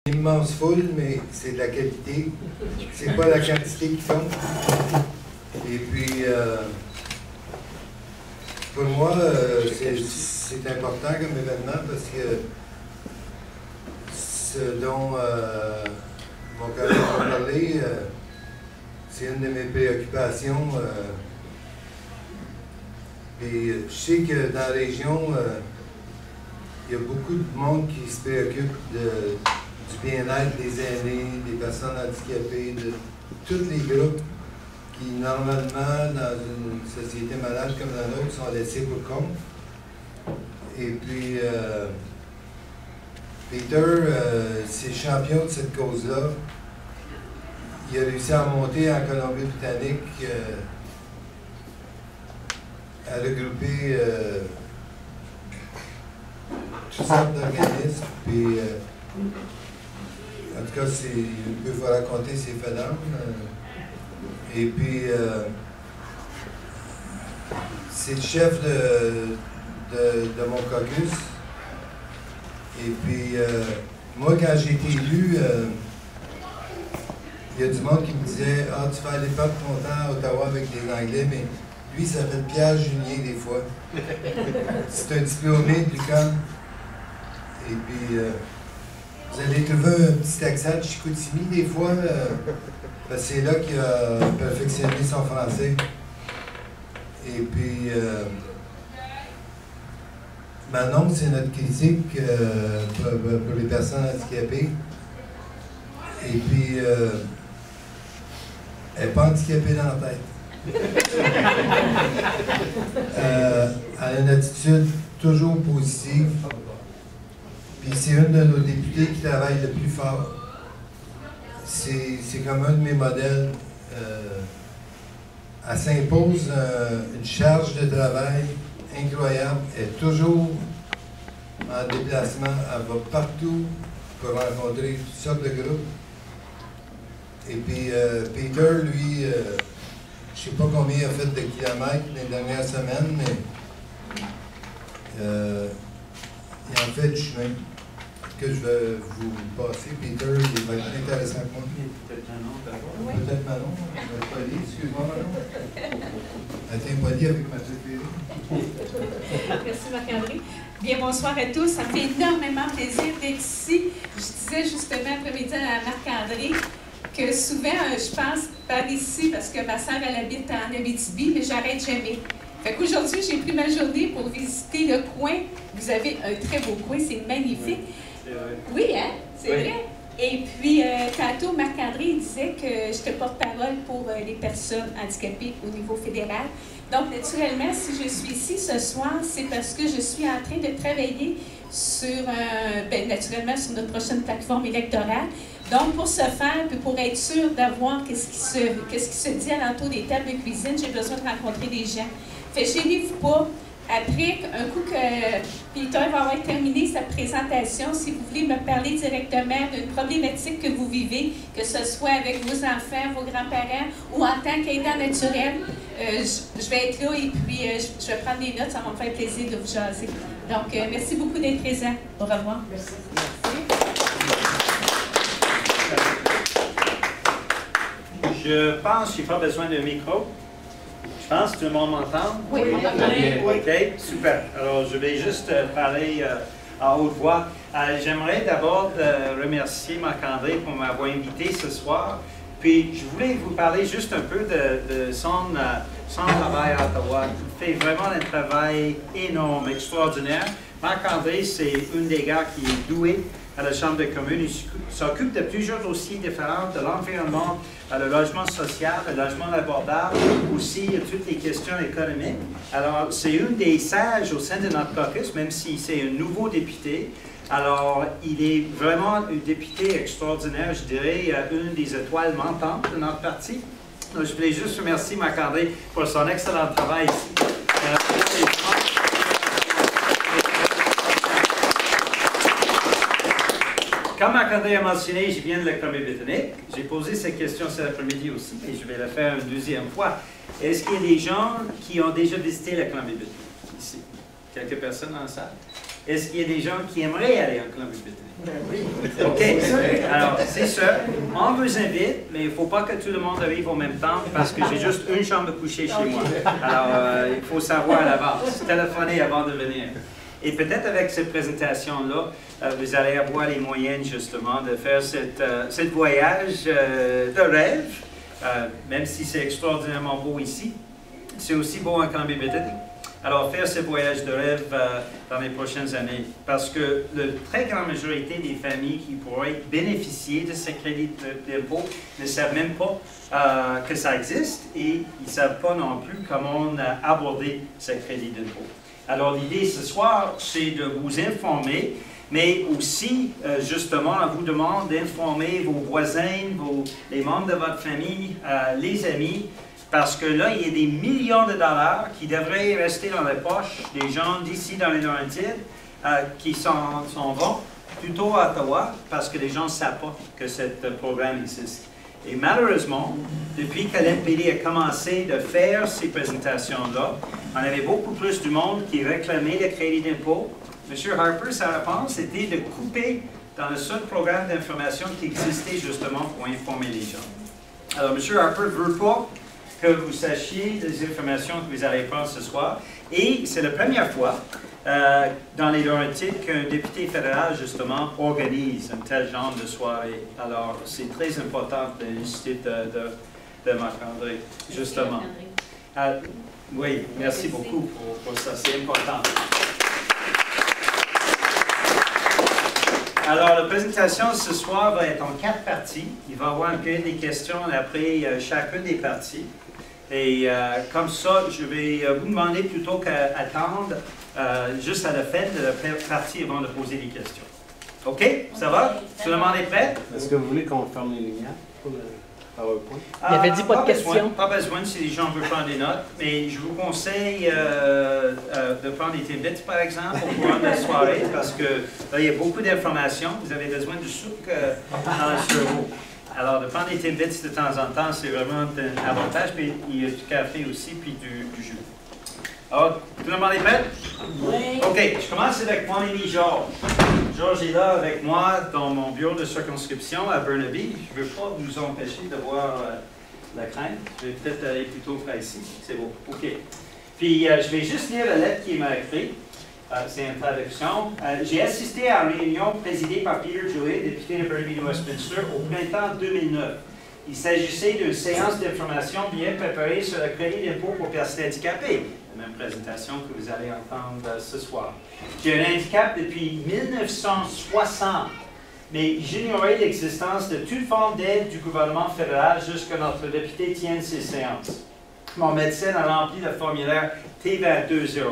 Une immense foule, mais c'est de la qualité. C'est pas la quantité qui compte. Et puis, pour moi, c'est important comme événement parce que ce dont mon collègue va parler, c'est une de mes préoccupations. Et je sais que dans la région, il y a beaucoup de monde qui se préoccupe du bien-être des aînés, des personnes handicapées, de tous les groupes qui, normalement, dans une société malade comme la nôtre, sont laissés pour compte. Et puis, Peter, c'est champion de cette cause-là. Il a réussi à monter en Colombie-Britannique, à regrouper toutes sortes d'organismes. Puis, en tout cas, il peut vous raconter ses phénomènes. Et puis, c'est le chef de mon caucus. Et puis, moi, quand j'ai été élu, il y a du monde qui me disait « Ah, tu vas aller perdre ton temps à Ottawa avec les Anglais, mais lui, il s'appelle Pierre Junier, des fois. C'est un diplômé de l'UQAM. Et puis, vous allez trouver un petit accent de Chicoutimi, des fois, parce que c'est là qu'il a perfectionné son français. Et puis, Manon, c'est notre critique pour les personnes handicapées. Et puis, elle n'est pas handicapée dans la tête. Elle a une attitude toujours positive. Puis c'est une de nos députés qui travaille le plus fort. C'est comme un de mes modèles. Elle s'impose une charge de travail incroyable. Elle est toujours en déplacement. Elle va partout pour rencontrer toutes sortes de groupes. Et puis Peter, lui, je ne sais pas combien il a fait de kilomètres les dernières semaines, mais il en fait du chemin que je vais vous passer. Peter, il va être intéressant pour moi. Peut-être Manon d'abord. Oui. Peut-être Manon. Poli, excuse-moi Manon. Elle était polie avec ma préférée. Merci Marc-André. Bien, bonsoir à tous. Ça me fait énormément plaisir d'être ici. Je disais justement après-midi à Marc-André que souvent, je pense par ici, parce que ma sœur, elle habite en Abitibi, mais j'arrête jamais. Fait qu'aujourd'hui, j'ai pris ma journée pour visiter le coin. Vous avez un très beau coin, c'est magnifique. Oui, oui, hein? C'est vrai. Et puis, tantôt, Marc-André disait que j'étais porte-parole pour les personnes handicapées au niveau fédéral. Donc, naturellement, si je suis ici ce soir, c'est parce que je suis en train de travailler sur, naturellement, sur notre prochaine plateforme électorale. Donc, pour ce faire, puis pour être sûr d'avoir qu'est-ce qui se dit alentour des tables de cuisine, j'ai besoin de rencontrer des gens. Fait gênez-vous pas. Après, un coup que Peter va avoir terminé sa présentation, si vous voulez me parler directement d'une problématique que vous vivez, que ce soit avec vos enfants, vos grands-parents ou en tant qu'aidant naturel, je vais être là et puis je vais prendre des notes, ça va me faire plaisir de vous jaser. Donc, merci beaucoup d'être présent. Au revoir. Merci. Je pense qu'il n'y a pas besoin d'un micro. Je pense que tout le monde m'entend. Oui, on entend bien. OK, super. Alors, je vais juste parler à haute voix. J'aimerais d'abord remercier Marc-André pour m'avoir invité ce soir. Puis, je voulais vous parler juste un peu de son travail à Ottawa. Il fait vraiment un travail énorme, extraordinaire. Marc-André, c'est un des gars qui est doué à la Chambre des communes. Il s'occupe de plusieurs dossiers différents, de l'environnement, le logement social, le logement abordable, aussi toutes les questions économiques. Alors, c'est un des sages au sein de notre caucus, même si c'est un nouveau député. Alors, il est vraiment un député extraordinaire, je dirais, une des étoiles montantes de notre parti. Donc, je voulais juste remercier Marc-André pour son excellent travail ici. Comme Marc-André a mentionné, je viens de la Colombie-Britannique. J'ai posé cette question cet après-midi aussi, et je vais la faire une deuxième fois. Est-ce qu'il y a des gens qui ont déjà visité la Colombie-Britannique ici? Quelques personnes dans la salle? Est-ce qu'il y a des gens qui aimeraient aller en Colombie-Britannique? OK. Alors, c'est ça. On vous invite, mais il ne faut pas que tout le monde arrive au même temps parce que j'ai juste une chambre à coucher chez moi. Alors, il faut savoir à l'avance. Téléphoner avant de venir. Et peut-être avec cette présentation-là, vous allez avoir les moyens justement de faire ce voyage de rêve, même si c'est extraordinairement beau ici. C'est aussi beau en Colombie-Britannique. Alors, faire ce voyage de rêve dans les prochaines années, parce que la très grande majorité des familles qui pourraient bénéficier de ces crédits d'impôt ne savent même pas que ça existe et ils ne savent pas non plus comment aborder ces crédits d'impôt. Alors, l'idée ce soir, c'est de vous informer, mais aussi, justement, on vous demande d'informer vos voisins, les membres de votre famille, les amis, parce que là, il y a des millions de dollars qui devraient rester dans les poches des gens d'ici dans les Laurentides qui s'en vont plutôt à Ottawa parce que les gens ne savent pas que ce programme existe. Et malheureusement, depuis que l'NPD a commencé de faire ces présentations-là, on avait beaucoup plus de monde qui réclamait le crédit d'impôt. M. Harper, sa réponse était de couper dans le seul programme d'information qui existait justement pour informer les gens. Alors, M. Harper ne veut pas que vous sachiez les informations que vous allez prendre ce soir. Et c'est la première fois dans les Laurentides qu'un député fédéral, justement, organise un tel genre de soirée. Alors, c'est très important de l'initiative de Marc-André, justement. Oui, merci beaucoup pour ça, c'est important. Alors, la présentation ce soir va être en 4 parties. Il va y avoir un peu des questions après chacune des parties. Et comme ça, je vais vous demander plutôt qu'attendre juste à la fin de la partie avant de poser des questions. OK? Ça va? Tout le monde est prêt? Est-ce que vous voulez qu'on ferme les lumières pour le PowerPoint? Il avait dit pas de questions. Pas besoin si les gens veulent prendre des notes, mais je vous conseille de prendre des tidbits, par exemple, au cours de la soirée, parce que là, il y a beaucoup d'informations. Vous avez besoin du sucre dans le cerveau. Alors, de prendre des tidbits de temps en temps, c'est vraiment un avantage. Puis, il y a du café aussi, puis du jus. Alors, tout le monde est prêt? Oui. OK, je commence avec mon ami Georges. Georges est là avec moi dans mon bureau de circonscription à Burnaby. Je ne veux pas vous empêcher de voir la crème. Je vais peut-être aller plutôt près ici. C'est beau. OK. Puis, je vais juste lire la lettre qu'il m'a écrite. C'est une traduction. J'ai assisté à une réunion présidée par Peter Joey, député de Burnaby de Westminster, au printemps 2009. Il s'agissait d'une séance d'information bien préparée sur le crédit d'impôt pour personnes handicapées. La même présentation que vous allez entendre ce soir. J'ai un handicap depuis 1960, mais j'ignorais l'existence de toute forme d'aide du gouvernement fédéral jusqu'à notre député tienne ses séances. Mon médecin a rempli le formulaire T2201,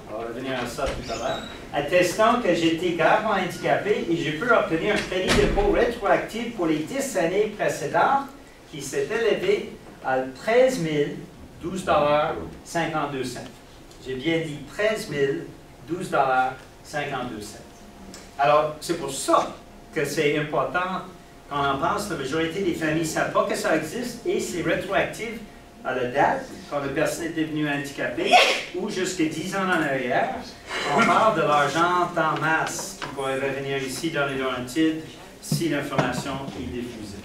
on va revenir à ça tout à l'heure, attestant que j'étais gravement handicapé et j'ai pu obtenir un crédit d'impôt rétroactif pour les 10 années précédentes qui s'est élevé à 13 012,52 $. J'ai bien dit 13 012,52 $. Alors, c'est pour ça que c'est important qu'on en pense. La majorité des familles ne savent pas que ça existe et c'est rétroactif à la date, quand la personne est devenue handicapée, ou jusqu'à 10 ans en arrière. On parle de l'argent en masse qui pourrait revenir ici dans les Laurentides si l'information est diffusée.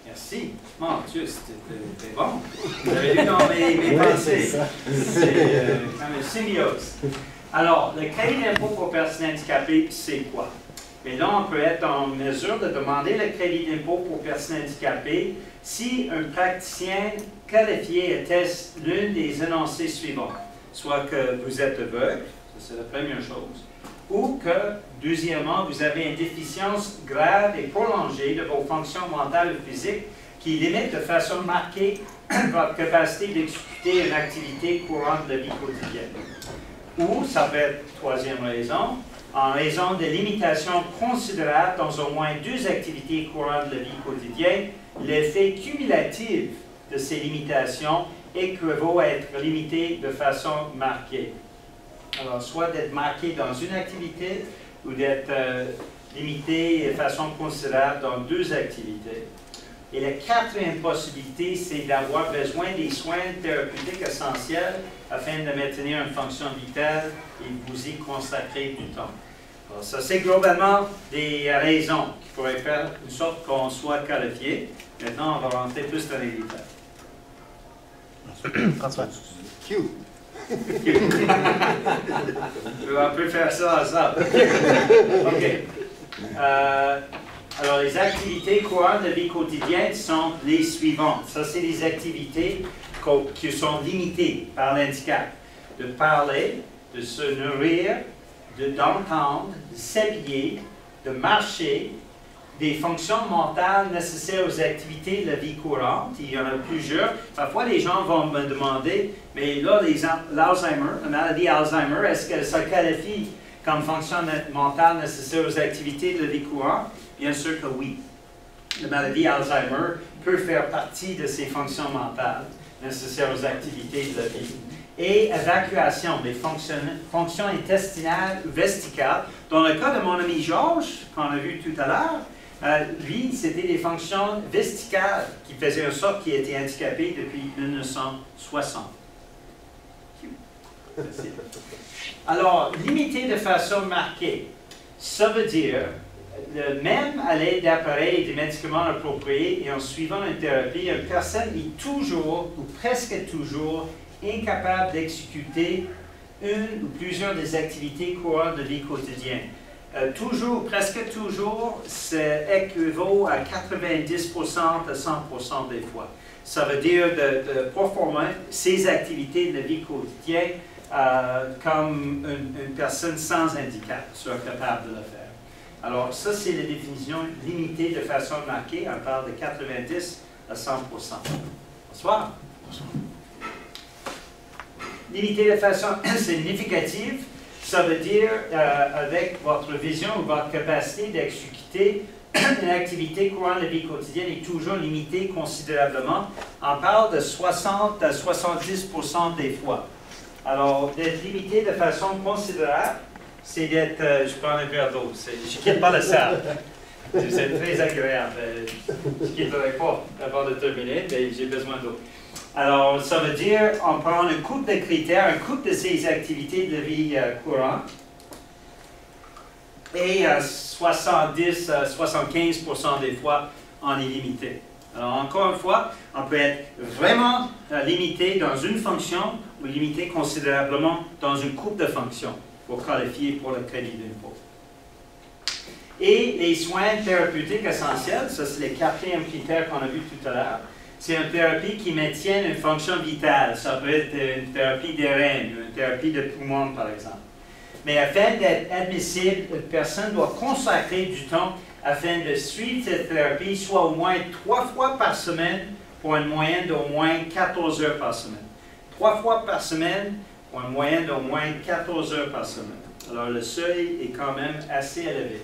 Merci. Mon Dieu, c'était bon. Vous avez lu dans mes pensées. C'est comme une symbiose. Alors, le crédit d'impôt pour personnes handicapées, c'est quoi? Mais là, on peut être en mesure de demander le crédit d'impôt pour personnes handicapées si un praticien qualifié atteste l'une des énoncés suivants, soit que vous êtes aveugle, c'est la première chose, ou que, deuxièmement, vous avez une déficience grave et prolongée de vos fonctions mentales et physiques qui limite de façon marquée votre capacité d'exécuter une activité courante de la vie quotidienne. Ou, ça peut être troisième raison, en raison de limitations considérables dans au moins 2 activités courantes de la vie quotidienne, l'effet cumulatif de ces limitations équivaut à être limité de façon marquée. Alors, soit d'être marqué dans une activité ou d'être limité de façon considérable dans 2 activités. Et la quatrième possibilité, c'est d'avoir besoin des soins thérapeutiques essentiels afin de maintenir une fonction vitale et vous y consacrer du temps. Alors, ça, c'est globalement des raisons qui pourraient faire en sorte qu'on soit qualifié. Maintenant, on va rentrer plus dans les détails. François. Q. On peut faire ça ensemble. OK. Alors, les activités courantes de vie quotidienne sont les suivantes. Ça, c'est les activités qui sont limitées par l'handicap. De parler, de se nourrir, d'entendre, de s'habiller, de marcher, des fonctions mentales nécessaires aux activités de la vie courante. Il y en a plusieurs. Parfois, les gens vont me demander, mais là, l'Alzheimer, la maladie Alzheimer, est-ce que ça qualifie comme fonction mentale nécessaire aux activités de la vie courante? Bien sûr que oui. La maladie Alzheimer peut faire partie de ces fonctions mentales nécessaires aux activités de la vie. Et évacuation, des fonctions intestinales ou vesticales. Dans le cas de mon ami Georges, qu'on a vu tout à l'heure, lui, c'était des fonctions vesticales qui faisaient en sorte qu'il était handicapé depuis 1960. Alors, limité de façon marquée, ça veut dire, même à l'aide d'appareils et de médicaments appropriés et en suivant une thérapie, une personne est toujours, ou presque toujours, incapable d'exécuter une ou plusieurs des activités courantes de vie quotidienne. Toujours, presque toujours, c'est équivaut à 90% à 100% des fois. Ça veut dire de performer ces activités de la vie quotidienne comme une personne sans handicap soit capable de le faire. Alors, ça, c'est la définition limitée de façon marquée. On parle de 90 à 100%. Bonsoir. Bonsoir. Limité de façon significative, ça veut dire avec votre vision ou votre capacité d'exécuter une activité courante de la vie quotidienne est toujours limitée considérablement. On parle de 60 à 70% des fois. Alors, d'être limité de façon considérable, c'est d'être... je prends un verre d'eau. Je ne quitte pas la salle. C'est très agréable. Je ne quitterai pas avant de terminer, mais j'ai besoin d'eau. Alors, ça veut dire, on prend un couple de critères, un couple de ces activités de vie courante, et 70 à 75% des fois, on est limité. Alors, encore une fois, on peut être vraiment limité dans une fonction ou limité considérablement dans une couple de fonctions pour qualifier pour le crédit d'impôt. Et les soins thérapeutiques essentiels, ça c'est le quatrième critère qu'on a vu tout à l'heure. C'est une thérapie qui maintient une fonction vitale. Ça peut être une thérapie des reins, une thérapie de poumon, par exemple. Mais afin d'être admissible, une personne doit consacrer du temps afin de suivre cette thérapie, soit au moins 3 fois par semaine pour une moyenne d'au moins 14 heures par semaine. 3 fois par semaine pour une moyenne d'au moins 14 heures par semaine. Alors le seuil est quand même assez élevé.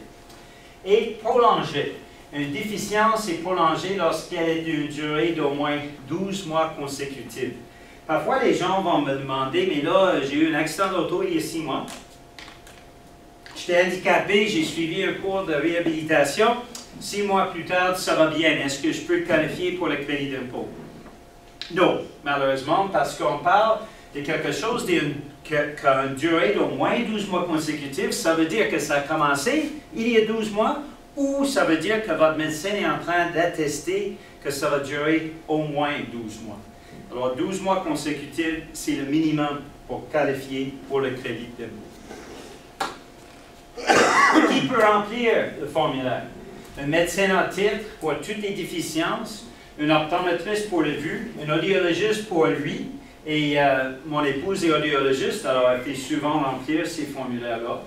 Et prolongé. Une déficience est prolongée lorsqu'elle est d'une durée d'au moins 12 mois consécutifs. Parfois, les gens vont me demander, mais là, j'ai eu un accident d'auto il y a 6 mois. J'étais handicapé, j'ai suivi un cours de réhabilitation. 6 mois plus tard, ça va bien. Est-ce que je peux qualifier pour le crédit d'impôt? Non, malheureusement, parce qu'on parle de quelque chose d'une durée d'au moins 12 mois consécutifs. Ça veut dire que ça a commencé il y a 12 mois, ou ça veut dire que votre médecin est en train d'attester que ça va durer au moins 12 mois. Alors, 12 mois consécutifs, c'est le minimum pour qualifier pour le crédit d'impôt. Qui peut remplir le formulaire? Un médecin en titre pour toutes les déficiences, une optométriste pour la vue, un audiologiste pour lui, et mon épouse est audiologiste, alors elle fait souvent remplir ces formulaires-là.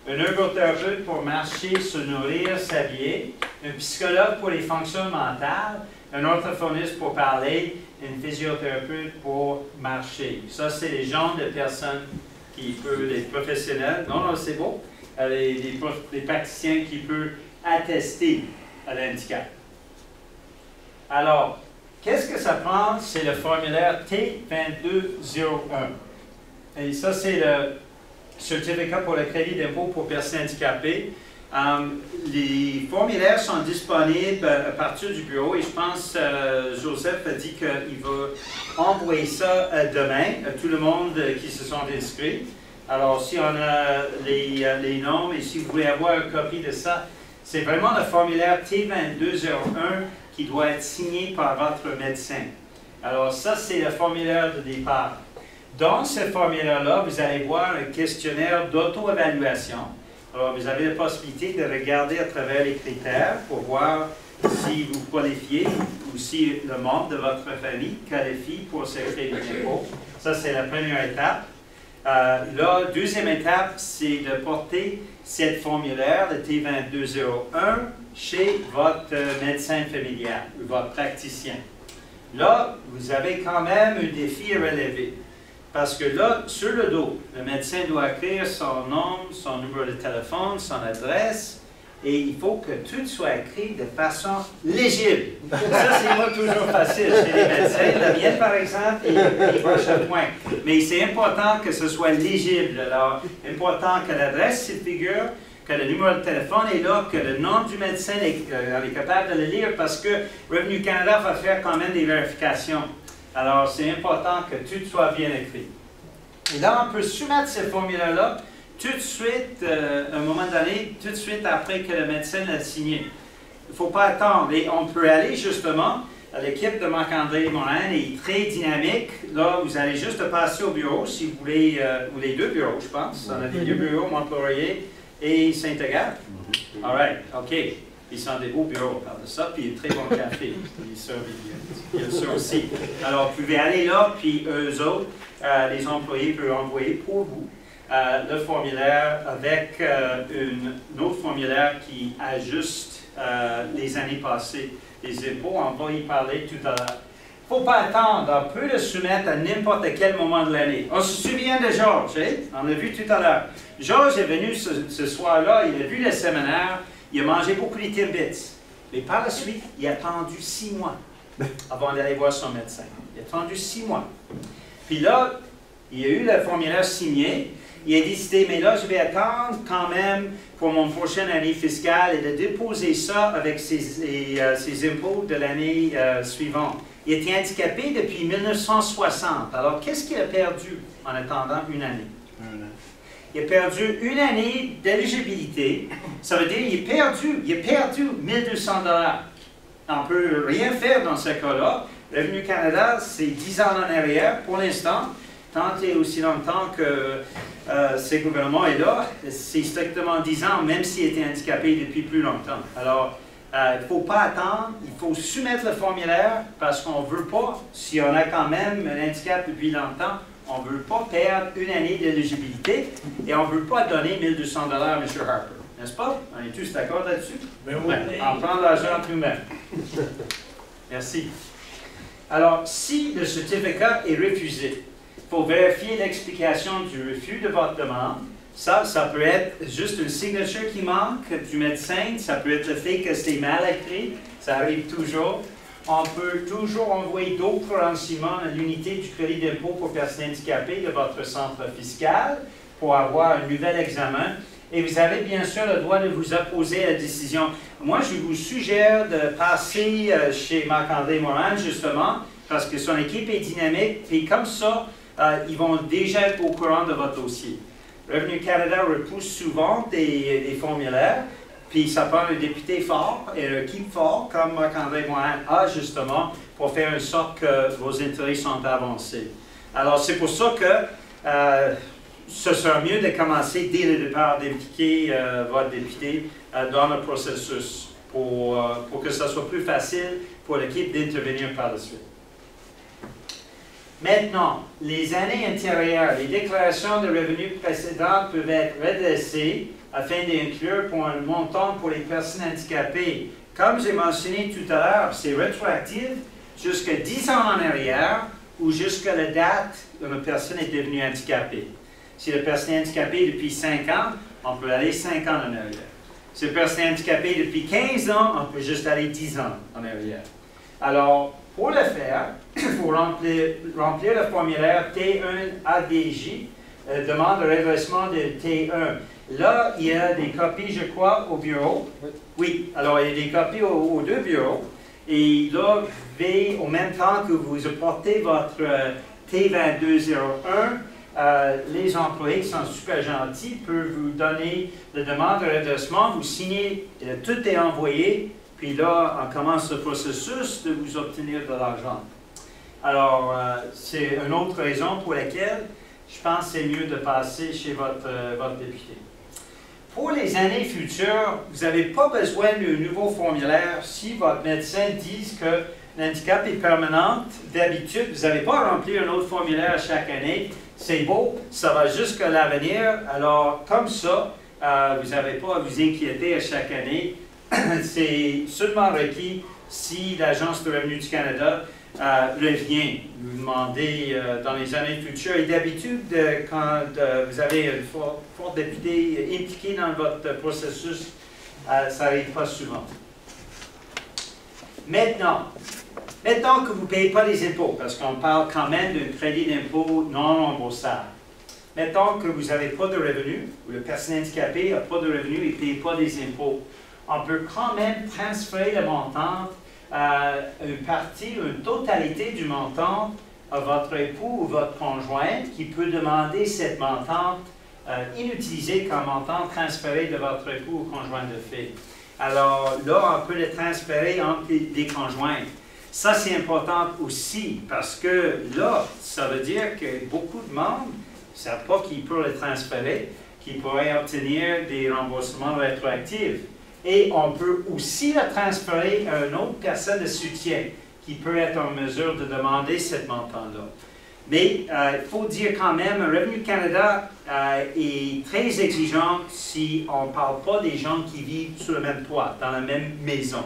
Un ergothérapeute pour marcher, se nourrir, s'habiller, un psychologue pour les fonctions mentales, un orthophoniste pour parler, un physiothérapeute pour marcher. Ça, c'est les genres de personnes qui peuvent, les professionnels, non, c'est bon, les praticiens qui peuvent attester à l'handicap. Alors, qu'est-ce que ça prend? C'est le formulaire T2201. Et ça, c'est le certificat pour le crédit d'impôt pour personnes handicapées. Les formulaires sont disponibles à partir du bureau et je pense Joseph a dit qu'il va envoyer ça demain à tout le monde qui se sont inscrits. Alors, si on a les noms et si vous voulez avoir une copie de ça, c'est vraiment le formulaire T2201 qui doit être signé par votre médecin. Alors, ça, c'est le formulaire de départ. Dans ce formulaire-là, vous allez voir un questionnaire d'auto-évaluation. Alors, vous avez la possibilité de regarder à travers les critères pour voir si vous qualifiez ou si le membre de votre famille qualifie pour ce crédit d'impôt. Ça, c'est la première étape. La deuxième étape, c'est de porter cette formulaire, le T2201, chez votre médecin familial ou votre praticien. Là, vous avez quand même un défi à relever. Parce que là, sur le dos, le médecin doit écrire son nom, son numéro de téléphone, son adresse, et il faut que tout soit écrit de façon légible. Ça, c'est pas toujours facile chez les médecins. La mienne, par exemple, il broche le point. Mais c'est important que ce soit légible. Alors, important que l'adresse s'y figure, que le numéro de téléphone est là, que le nom du médecin est capable de le lire, parce que Revenu Canada va faire quand même des vérifications. Alors, c'est important que tout soit bien écrit. Et là, on peut soumettre ce formulaire-là tout de suite, à un moment donné, tout de suite après que le médecin l'a signé. Il ne faut pas attendre. Et on peut aller justement, l'équipe de Marc-André Morin est très dynamique. Là, vous allez juste passer au bureau, si vous voulez, ou les deux bureaux, je pense. On a les deux bureaux, Mont-Laurier et Saint-Agathe. All right, OK. Ils sont des beaux bureaux, on parle de ça, puis très bon café. Ils servent bien ça aussi. Alors, vous pouvez aller là, puis eux autres, les employés peuvent envoyer pour vous le formulaire avec un autre formulaire qui ajuste les années passées des impôts. On va y parler tout à l'heure. Il ne faut pas attendre, on peut le soumettre à n'importe quel moment de l'année. On se souvient de Georges, hein? On l'a vu tout à l'heure. Georges est venu ce soir-là, il a vu le séminaire, il a mangé beaucoup de Timbits. Mais par la suite, il a attendu 6 mois avant d'aller voir son médecin. Il a attendu 6 mois. Puis là, il a eu le formulaire signé. Il a décidé, mais là, je vais attendre quand même pour mon prochaine année fiscale et de déposer ça avec ses impôts de l'année suivante. Il était handicapé depuis 1960. Alors, qu'est-ce qu'il a perdu en attendant une année? Il a perdu une année d'éligibilité. Ça veut dire qu'il a perdu 1 200 $. On ne peut rien faire dans ce cas-là. Revenu Canada, c'est 10 ans en arrière pour l'instant. Tant et aussi longtemps que ce gouvernement est là, c'est strictement 10 ans, même s'il était handicapé depuis plus longtemps. Alors, il ne faut pas attendre, il faut soumettre le formulaire parce qu'on ne veut pas, si on a quand même un handicap depuis longtemps, on ne veut pas perdre une année d'éligibilité et on ne veut pas donner 1 200 $ à M. Harper. N'est-ce pas? On est tous d'accord là-dessus? Oui. On prend l'argent nous-mêmes. Merci. Alors, si le certificat est refusé, il faut vérifier l'explication du refus de votre demande. Ça peut être juste une signature qui manque du médecin. Ça peut être le fait que c'est mal écrit. Ça arrive toujours. On peut toujours envoyer d'autres renseignements à l'unité du crédit d'impôt pour personnes handicapées de votre centre fiscal pour avoir un nouvel examen. Et vous avez bien sûr le droit de vous opposer à la décision. Moi, je vous suggère de passer chez Marc-André Morin, justement, parce que son équipe est dynamique. Et comme ça, ils vont déjà être au courant de votre dossier. Revenu Canada repousse souvent des formulaires, puis ça prend un député fort et une équipe fort, comme Marc-André Morin a justement, pour faire en sorte que vos intérêts sont avancés. Alors, c'est pour ça que ce sera mieux de commencer dès le départ d'impliquer votre député dans le processus pour que ce soit plus facile pour l'équipe d'intervenir par la suite. Maintenant, les années antérieures, les déclarations de revenus précédentes peuvent être redressées afin d'inclure pour un montant pour les personnes handicapées. Comme j'ai mentionné tout à l'heure, c'est rétroactif jusqu'à 10 ans en arrière ou jusqu'à la date où la personne est devenue handicapée. Si la personne est handicapée depuis 5 ans, on peut aller 5 ans en arrière. Si la personne est handicapée depuis 15 ans, on peut juste aller 10 ans en arrière. Alors, pour le faire, il faut remplir le formulaire T1 ADJ, demande de redressement de T1. Là, il y a des copies, je crois, au bureau. Oui, alors il y a des copies aux deux bureaux. Et là, au même temps que vous apportez votre T2201, les employés qui sont super gentils peuvent vous donner la demande de redressement, vous signez, tout est envoyé, puis là, on commence le processus de vous obtenir de l'argent. Alors, c'est une autre raison pour laquelle je pense que c'est mieux de passer chez votre député. Pour les années futures, vous n'avez pas besoin d'un nouveau formulaire si votre médecin dit que l'handicap est permanent. D'habitude, vous n'avez pas à remplir un autre formulaire chaque année. C'est beau, ça va jusqu'à l'avenir. Alors, comme ça, vous n'avez pas à vous inquiéter à chaque année. C'est seulement requis si l'Agence de revenus du Canada revient vous demander dans les années futures. Et d'habitude, quand vous avez un fort député impliqué dans votre processus, ça n'arrive pas souvent. Maintenant que vous ne payez pas les impôts, parce qu'on parle quand même d'un crédit d'impôt non remboursable, mettons que vous n'avez pas de revenus, ou le personne handicapé n'a pas de revenus et ne paye pas des impôts, on peut quand même transférer le montant, une totalité du montant à votre époux ou votre conjointe qui peut demander cette montante inutilisée comme montant transféré de votre époux ou conjoint de fait. Alors là, on peut le transférer entre les conjoints. Ça, c'est important aussi parce que là, ça veut dire que beaucoup de membres ne savent pas qu'ils peuvent le transférer, qu'ils pourraient obtenir des remboursements rétroactifs. Et on peut aussi le transférer à une autre personne de soutien qui peut être en mesure de demander ce montant-là. Mais il faut dire quand même, Revenu Canada est très exigeant si on ne parle pas des gens qui vivent sur le même toit, dans la même maison.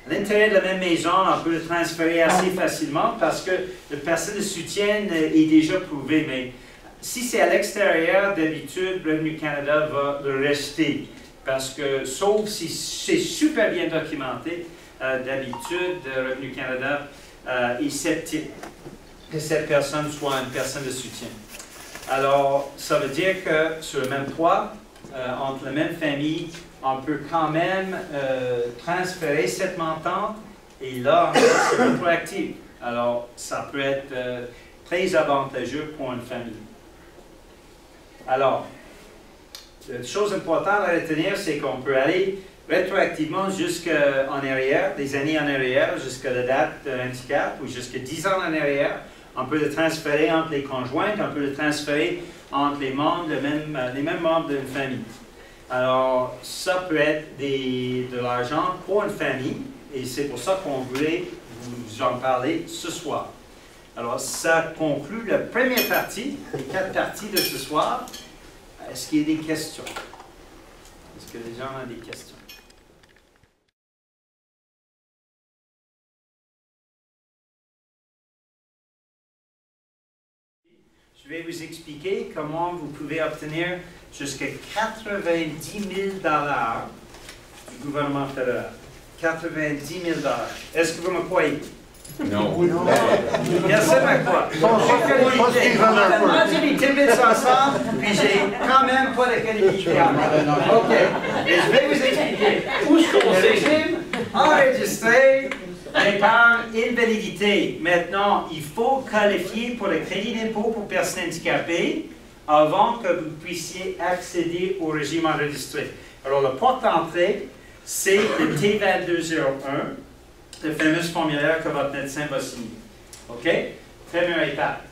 À l'intérieur de la même maison, on peut le transférer assez facilement parce que la personne de soutien est déjà prouvée. Mais si c'est à l'extérieur, d'habitude, Revenu Canada va le rester. Parce que, sauf si c'est super bien documenté, d'habitude, Revenu Canada est sceptique que cette personne soit une personne de soutien. Alors, ça veut dire que sur le même toit, entre la même famille, on peut quand même transférer cette montante et là, c'est rétroactif. Alors, ça peut être très avantageux pour une famille. Alors, la chose importante à retenir, c'est qu'on peut aller rétroactivement jusqu'en arrière, des années en arrière, jusqu'à la date de handicap ou jusqu'à 10 ans en arrière. On peut le transférer entre les conjointes, on peut le transférer entre les membres, les mêmes membres d'une famille. Alors, ça peut être de l'argent pour une famille et c'est pour ça qu'on voulait vous en parler ce soir. Alors, ça conclut la première partie, les 4 parties de ce soir. Est-ce qu'il y a des questions? Est-ce que les gens ont des questions? Je vais vous expliquer comment vous pouvez obtenir jusqu'à 90 000 $ du gouvernement fédéral. 90 000 $. Est-ce que vous me croyez? Non. Personne ne croit. On a mangé des Timbits ensemble, puis j'ai quand même pas de qualité. OK. Et je vais vous expliquer. Le régime enregistré d'épargne invalidité. Maintenant, il faut qualifier pour le crédit d'impôt pour personnes handicapées avant que vous puissiez accéder au régime enregistré. Alors, le porte d'entrée, c'est le T2201. Le fameux formulaire que votre médecin va signer. OK? Première étape.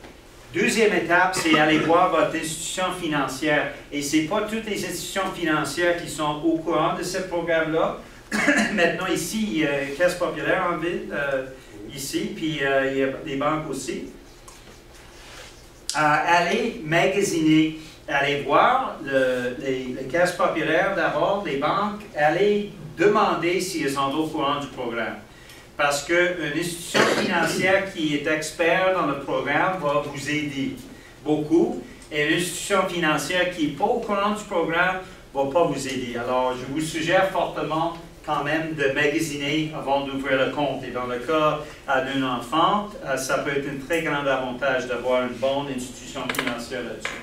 Deuxième étape, c'est aller voir votre institution financière. Et ce n'est pas toutes les institutions financières qui sont au courant de ce programme-là. Maintenant, ici, il y a une Caisse populaire en ville, ici, puis il y a des banques aussi. Allez magasiner, allez voir les caisses populaires d'abord, les banques, allez demander s'ils sont au courant du programme. Parce qu'une institution financière qui est expert dans le programme va vous aider beaucoup. Et une institution financière qui n'est pas au courant du programme ne va pas vous aider. Alors, je vous suggère fortement quand même de magasiner avant d'ouvrir le compte. Et dans le cas d'un enfant, ça peut être un très grand avantage d'avoir une bonne institution financière là-dessus.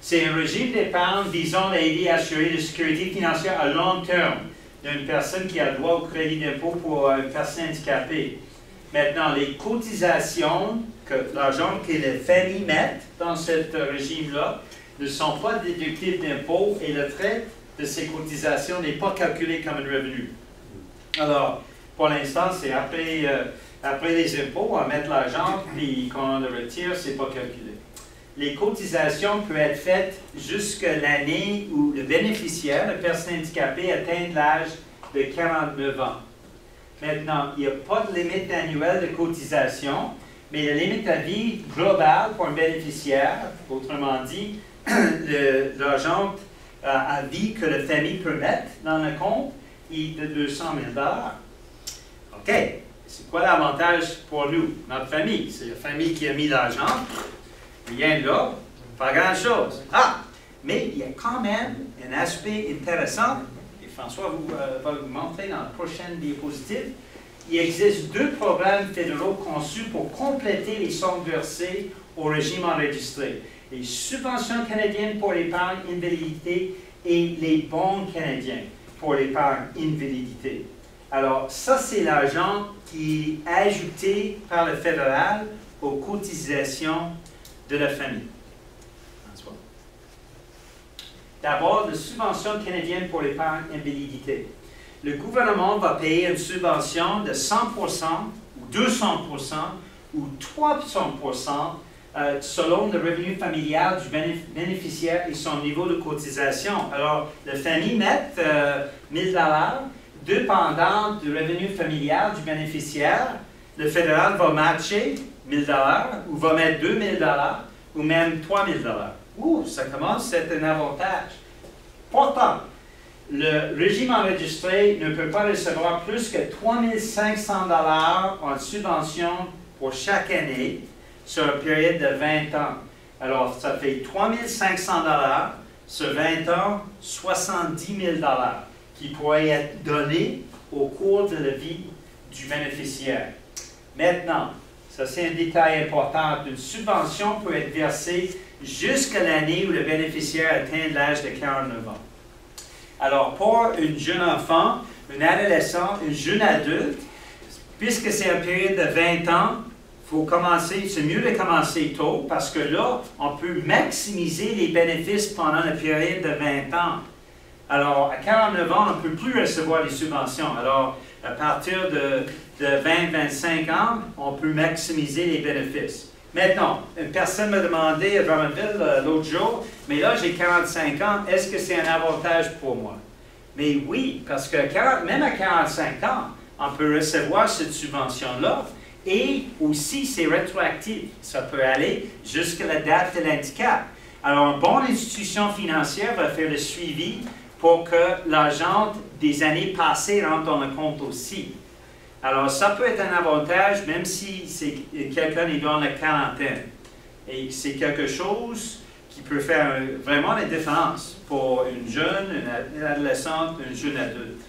C'est un régime d'épargne visant à aider à assurer la sécurité financière à long terme d'une personne qui a droit au crédit d'impôt pour une personne handicapée. Maintenant, les cotisations, l'argent que les familles mettent dans ce régime-là, ne sont pas déductibles d'impôt et le trait de ces cotisations n'est pas calculé comme un revenu. Alors, pour l'instant, c'est après les impôts, on va mettre l'argent, puis quand on le retire, ce n'est pas calculé. Les cotisations peuvent être faites jusqu'à l'année où le bénéficiaire, la personne handicapée, atteint l'âge de 49 ans. Maintenant, il n'y a pas de limite annuelle de cotisation, mais la limite à vie globale pour un bénéficiaire, autrement dit, l'argent à vie que la famille peut mettre dans le compte est de 200 000 $. OK, c'est quoi l'avantage pour nous, notre famille? C'est la famille qui a mis l'argent. Rien là, pas grand-chose. Ah, mais il y a quand même un aspect intéressant, et François va vous montrer dans la prochaine diapositive. Il existe 2 programmes fédéraux conçus pour compléter les sommes versées au régime enregistré. Les subventions canadiennes pour l'épargne invalidité et les bons canadiens pour l'épargne invalidité. Alors, ça, c'est l'argent qui est ajouté par le fédéral aux cotisations de la famille. D'abord, la subvention canadienne pour l'épargne invalidité. Le gouvernement va payer une subvention de 100%, ou 200%, ou 300% selon le revenu familial du bénéficiaire et son niveau de cotisation. Alors, la famille met 1 000 $, dépendant du revenu familial du bénéficiaire. Le fédéral va matcher 1 000 $ ou va mettre 2 000 $ ou même 3 000 $. Ouh, ça commence à être un avantage. Pourtant, le régime enregistré ne peut pas recevoir plus que 3 500 $ en subvention pour chaque année sur une période de 20 ans. Alors, ça fait 3 500 $ sur 20 ans, 70 000 $ qui pourraient être donnés au cours de la vie du bénéficiaire. Maintenant, ça c'est un détail important, une subvention peut être versée jusqu'à l'année où le bénéficiaire atteint l'âge de 49 ans. Alors, pour un jeune enfant, un adolescent, un jeune adulte, puisque c'est une période de 20 ans, c'est mieux de commencer tôt parce que là, on peut maximiser les bénéfices pendant la période de 20 ans. Alors, à 49 ans, on ne peut plus recevoir les subventions. Alors, à partir de 20-25 ans, on peut maximiser les bénéfices. Maintenant, une personne m'a demandé à Drummondville l'autre jour, mais là, j'ai 45 ans, est-ce que c'est un avantage pour moi? Mais oui, parce que même à 45 ans, on peut recevoir cette subvention-là et aussi, c'est rétroactif. Ça peut aller jusqu'à la date de l'handicap. Alors, une bonne institution financière va faire le suivi pour que l'argent des années passées rentre dans le compte aussi. Alors, ça peut être un avantage, même si quelqu'un est dans la quarantaine. Et c'est quelque chose qui peut faire vraiment une différence pour une jeune, une adolescente, un jeune adulte.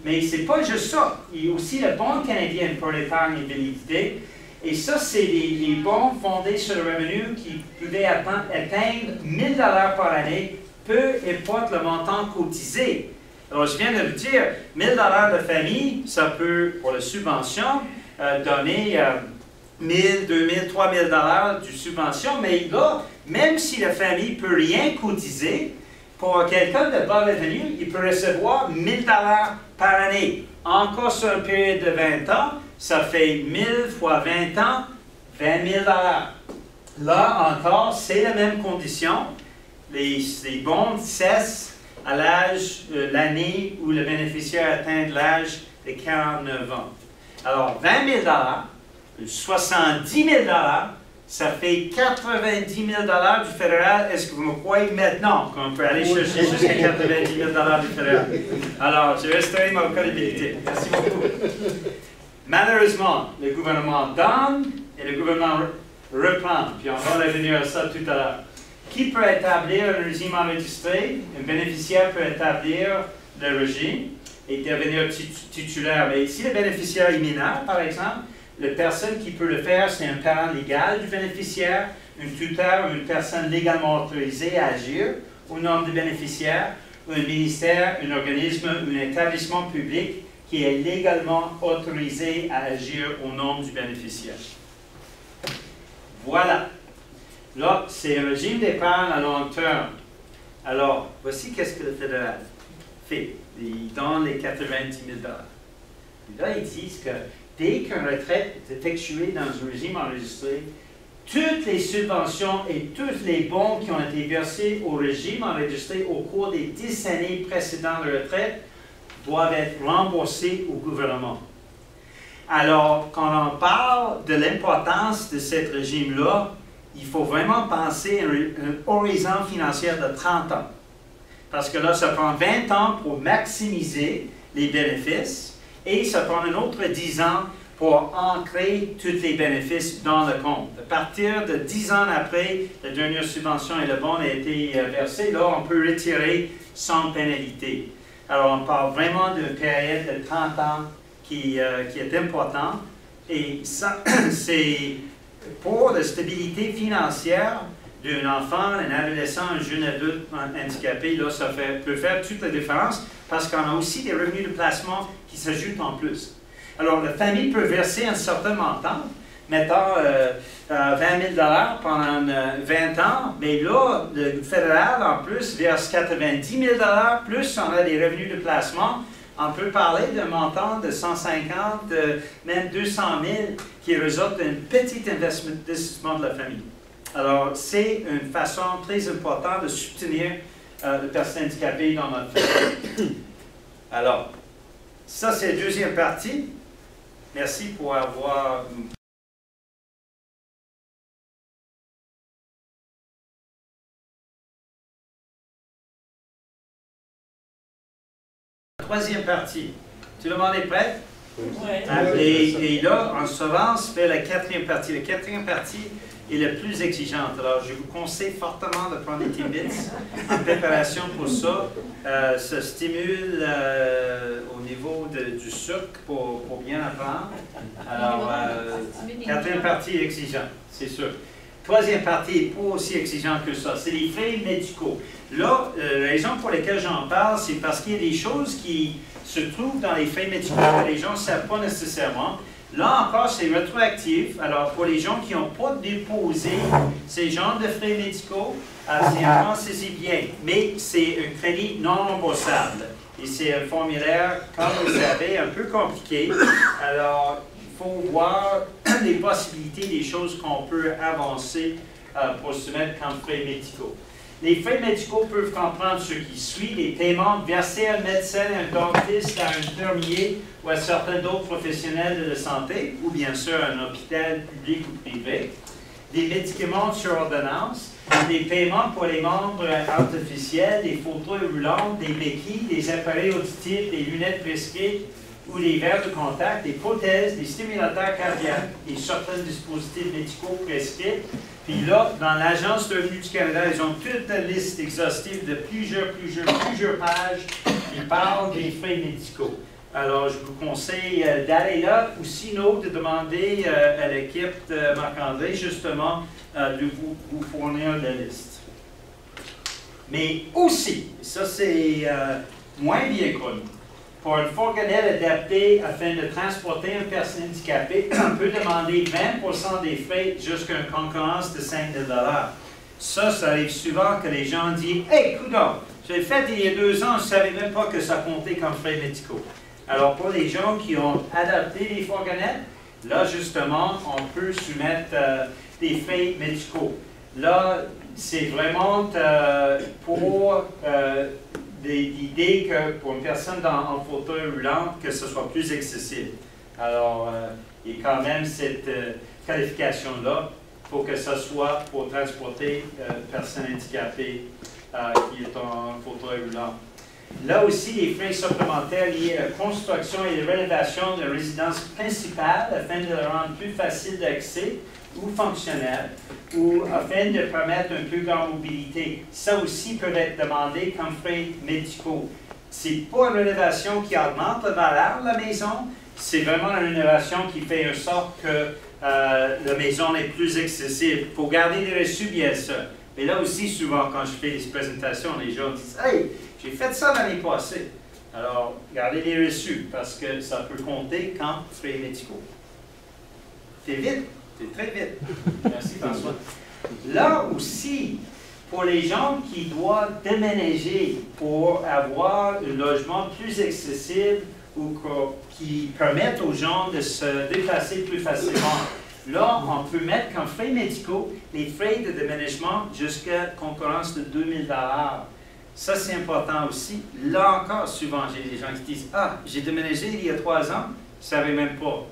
Mais ce n'est pas juste ça. Il y a aussi la Banque canadienne pour l'épargne invalidité. Et ça, c'est les bons fondés sur le revenu qui pouvaient atteindre 1 000 $ par année, peu importe le montant cotisé. Alors, je viens de vous dire, 1 000 $ de famille, ça peut, pour la subvention, donner 1 000, 2 000, 3 000 $ de subvention. Mais là, même si la famille ne peut rien cotiser, pour quelqu'un de bas revenu, il peut recevoir 1 000 $ par année. Encore sur une période de 20 ans, ça fait 1 000 fois 20 ans, 20 000 $. Là encore, c'est la même condition. Les bons cessent à l'année où le bénéficiaire atteint l'âge de 49 ans. Alors, 20 000 $, 70 000 $, ça fait 90 000 $ du fédéral. Est-ce que vous me croyez maintenant qu'on peut aller chercher jusqu'à 90 000 $ du fédéral? Alors, je resterai ma crédibilité. Merci beaucoup. Malheureusement, le gouvernement donne et le gouvernement reprend. Puis on va revenir à ça tout à l'heure. Qui peut établir un régime enregistré? Un bénéficiaire peut établir le régime et devenir titulaire. Mais si le bénéficiaire est mineur, par exemple, la personne qui peut le faire, c'est un parent légal du bénéficiaire un tuteur ou une personne légalement autorisée à agir au nom du bénéficiaire, ou un ministère, un organisme ou un établissement public qui est légalement autorisé à agir au nom du bénéficiaire. Voilà. Là, c'est un régime d'épargne à long terme. Alors, voici qu'est-ce que le fédéral fait. Il donne les 90 000 $. Et là, ils disent que dès qu'une retraite est effectuée dans un régime enregistré, toutes les subventions et tous les bons qui ont été versés au régime enregistré au cours des 10 années précédentes de retraite doivent être remboursés au gouvernement. Alors, quand on parle de l'importance de ce régime-là, il faut vraiment penser à un horizon financier de 30 ans. Parce que là, ça prend 20 ans pour maximiser les bénéfices et ça prend un autre 10 ans pour ancrer tous les bénéfices dans le compte. À partir de 10 ans après la dernière subvention et le bon a été versé, là, on peut retirer sans pénalité. Alors, on parle vraiment d'une période de 30 ans qui est importante. Et ça, c'est pour la stabilité financière d'un enfant, un adolescent, un jeune adulte handicapé, là, ça peut faire toute la différence parce qu'on a aussi des revenus de placement qui s'ajoutent en plus. Alors, la famille peut verser un certain montant, mettons 20 000 $ pendant 20 ans, mais là, le fédéral, en plus, verse 90 000 $, plus on a des revenus de placement. On peut parler d'un montant de 150, même 200 000 qui résulte d'un petit investissement de la famille. Alors, c'est une façon très importante de soutenir les personnes handicapées dans notre famille. Alors, ça, c'est la deuxième partie. Merci pour avoir... Troisième partie. Tout le monde est prêt? Oui. Et là, on s'avance vers la quatrième partie. La quatrième partie est la plus exigeante. Alors, je vous conseille fortement de prendre des Timbits en préparation pour ça. Ça stimule au niveau du sucre pour bien apprendre. Alors, quatrième partie est exigeante, c'est sûr. Troisième partie n'est pas aussi exigeante que ça. C'est les frais médicaux. Là, la raison pour laquelle j'en parle, c'est parce qu'il y a des choses qui se trouvent dans les frais médicaux que les gens ne savent pas nécessairement. Là encore, c'est rétroactif. Alors, pour les gens qui n'ont pas déposé ces genres de frais médicaux, c'est avancez-y bien. Mais c'est un crédit non remboursable. Et c'est un formulaire, comme vous savez, un peu compliqué. Alors, il faut voir les possibilités des choses qu'on peut avancer pour se mettre comme frais médicaux. Les frais médicaux peuvent comprendre ce qui suit, les paiements versés à un médecin, à un dentiste, à un infirmier ou à certains d'autres professionnels de la santé, ou bien sûr à un hôpital public ou privé, des médicaments sur ordonnance, des paiements pour les membres artificiels, des fauteuils roulants, des béquilles, des appareils auditifs, des lunettes prescrites ou des verres de contact, des prothèses, des stimulateurs cardiaques et certains dispositifs médicaux prescrits. Puis là, dans l'Agence de revenus du Canada, ils ont toute une liste exhaustive de plusieurs pages qui parlent des frais médicaux. Alors, je vous conseille d'aller là ou sinon de demander à l'équipe de Marc-André, justement, de vous fournir la liste. Mais aussi, ça c'est moins bien connu, pour une fourgonnette adaptée afin de transporter une personne handicapée, on peut demander 20% des frais jusqu'à une concurrence de 5 000 $. Ça arrive souvent que les gens disent « Hey, coudonc, j'ai fait il y a 2 ans, je ne savais même pas que ça comptait comme frais médicaux. » Alors, pour les gens qui ont adapté les fourgonnettes, là, justement, on peut soumettre des frais médicaux. Là, c'est vraiment pour l'idée que pour une personne en fauteuil roulant, que ce soit plus accessible. Alors, il y a quand même cette qualification-là pour que ce soit pour transporter une personne handicapée qui est en fauteuil roulant. Là aussi, les frais supplémentaires liés à la construction et la rénovation de la résidence principale afin de la rendre plus facile d'accès ou fonctionnelle, ou afin de permettre une plus grande mobilité. Ça aussi peut être demandé comme frais médicaux. Ce n'est pas une rénovation qui augmente la valeur de la maison, c'est vraiment une rénovation qui fait en sorte que la maison est plus accessible. Il faut garder des reçus, bien sûr. Mais là aussi, souvent, quand je fais des présentations, les gens disent « Hey, j'ai fait ça l'année passée. » Alors, gardez les reçus, parce que ça peut compter comme frais médicaux. C'est vite, c'est très vite. Merci, François. Là aussi, pour les gens qui doivent déménager pour avoir un logement plus accessible ou qui permettent aux gens de se déplacer plus facilement, là, on peut mettre comme frais médicaux les frais de déménagement jusqu'à concurrence de 2000 $. Ça, c'est important aussi. Là encore, souvent, j'ai des gens qui disent « Ah, j'ai déménagé il y a 3 ans, je ne savais même pas. »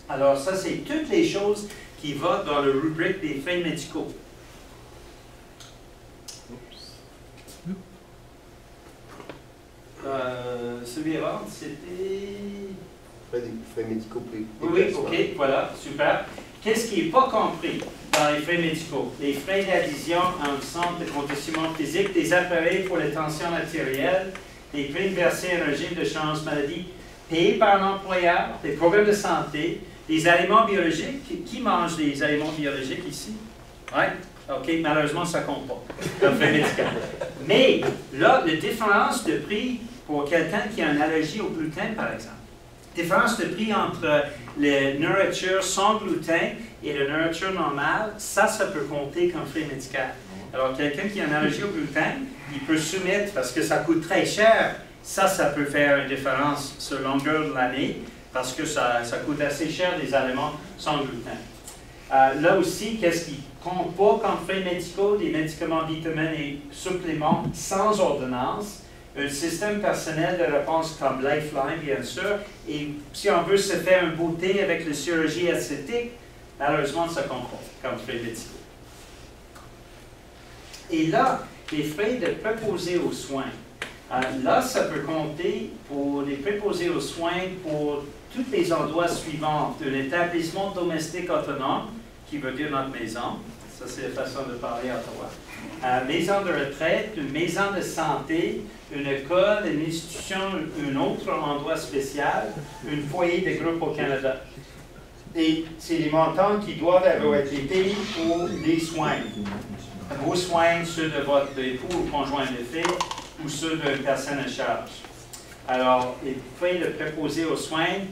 Alors, ça, c'est toutes les choses qui vont dans le rubrique des frais médicaux. Celui-là, c'était... Frais médicaux plus. Oui, ok, voilà, super. Qu'est-ce qui n'est pas compris dans les frais médicaux? Les frais d'adhésion à un centre de conditionnement physique, des appareils pour les tensions artérielles, des primes versées à un régime de chance maladie payés par l'employeur, des programmes de santé, des aliments biologiques. Qui mange des aliments biologiques ici? Oui? OK, malheureusement, ça ne compte pas comme frais médicaux. Mais là, la différence de prix pour quelqu'un qui a une allergie au gluten, par exemple, différence de prix entre le nourriture sans gluten et le nourriture normale, ça peut compter comme frais médical. Alors, quelqu'un qui a une allergie au gluten, il peut soumettre, parce que ça coûte très cher, ça peut faire une différence sur la longueur de l'année, parce que ça coûte assez cher des aliments sans gluten. Là aussi, qu'est-ce qui ne compte pas comme frais médicaux? Des médicaments, vitamines et suppléments sans ordonnance. Un système personnel de réponse comme Lifeline, bien sûr. Et si on veut se faire une beauté avec la chirurgie esthétique, malheureusement, ça compte pas comme frais médicaux. Et là, les frais de préposés aux soins. Là, ça peut compter pour les préposés aux soins pour tous les endroits suivants. Un établissement domestique autonome, qui veut dire notre maison. Ça, c'est la façon de parler à Ottawa. Maison de retraite, une maison de santé, une école, une institution, un autre endroit spécial, un foyer de groupe au Canada. Et c'est les montants qui doivent avoir été payés pour les soins. Vos soins, ceux de votre époux ou conjoint de fait, ou ceux d'une personne à charge. Alors, les frais de préposés aux soins,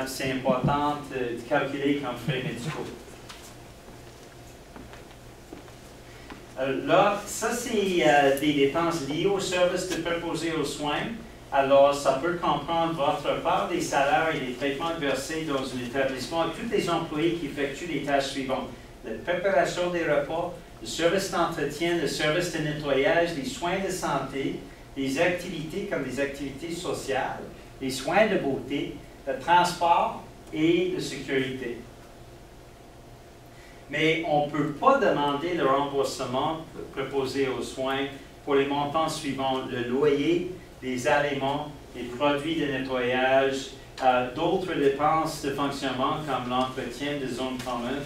c'est important de calculer comme frais médicaux. Là, ça, c'est des dépenses liées au service de préposés aux soins. Alors, ça peut comprendre votre part des salaires et des traitements versés dans un établissement à tous les employés qui effectuent les tâches suivantes. La préparation des repas, le service d'entretien, le service de nettoyage, les soins de santé, des activités comme des activités sociales, les soins de beauté, le transport et la sécurité. Mais on ne peut pas demander le remboursement préposé aux soins pour les montants suivants: le loyer, les aliments, les produits de nettoyage, d'autres dépenses de fonctionnement comme l'entretien des zones communes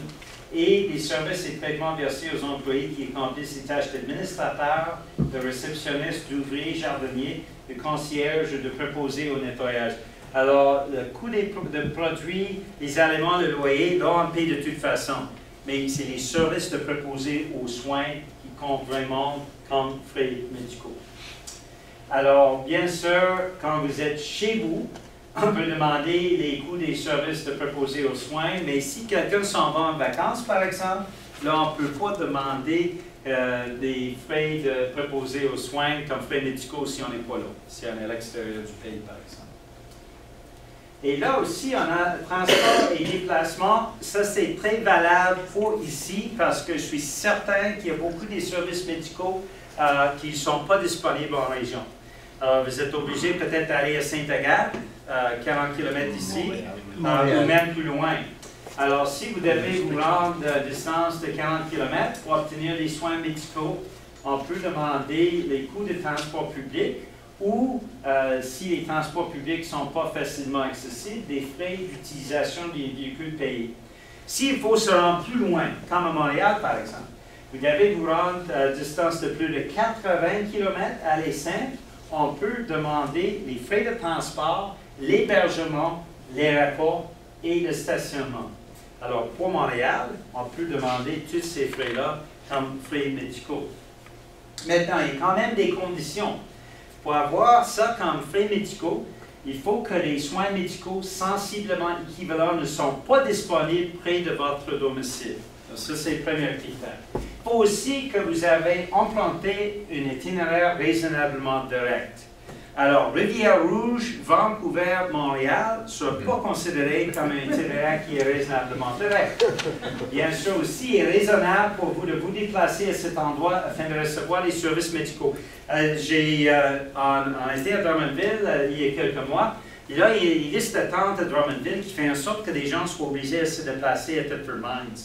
et des services et traitements versés aux employés qui accomplissent les tâches d'administrateur, de réceptionniste, d'ouvrier, jardinier, de concierge ou de préposé au nettoyage. Alors, le coût des produits, les aliments, le loyer, là, on paye de toute façon. Mais c'est les services de préposés aux soins qui comptent vraiment comme frais médicaux. Alors, bien sûr, quand vous êtes chez vous, on peut demander les coûts des services de préposés aux soins, mais si quelqu'un s'en va en vacances, par exemple, là, on ne peut pas demander des frais de préposés aux soins comme frais médicaux si on n'est pas là, si on est à l'extérieur du pays, par exemple. Et là aussi, on a transport et déplacement. Ça, c'est très valable pour ici parce que je suis certain qu'il y a beaucoup de services médicaux qui ne sont pas disponibles en région. Vous êtes obligé peut-être d'aller à Saint-Agathe, 40 km d'ici, ou même plus loin. Alors, si vous devez vous rendre à distance de 40 km pour obtenir des soins médicaux, on peut demander les coûts de transport public ou, si les transports publics ne sont pas facilement accessibles, des frais d'utilisation des véhicules payés. S'il faut se rendre plus loin, comme à Montréal par exemple, vous devez vous rendre à distance de plus de 80 km à aller simple, on peut demander les frais de transport, l'hébergement, les repas et le stationnement. Alors, pour Montréal, on peut demander tous ces frais-là comme frais médicaux. Maintenant, il y a quand même des conditions. Pour avoir ça comme frais médicaux, il faut que les soins médicaux sensiblement équivalents ne sont pas disponibles près de votre domicile. Donc, ça, c'est le premier critère. Il faut aussi que vous avez emprunté un itinéraire raisonnablement direct. Alors, Rivière-Rouge, Vancouver, Montréal ne sera pas considéré comme un itinéraire qui est raisonnablement direct. Bien sûr aussi, il est raisonnable pour vous de vous déplacer à cet endroit afin de recevoir les services médicaux. J'ai été à Drummondville il y a quelques mois, et là, il y a une liste d'attente à Drummondville qui fait en sorte que les gens soient obligés de se déplacer à Thetford Mines.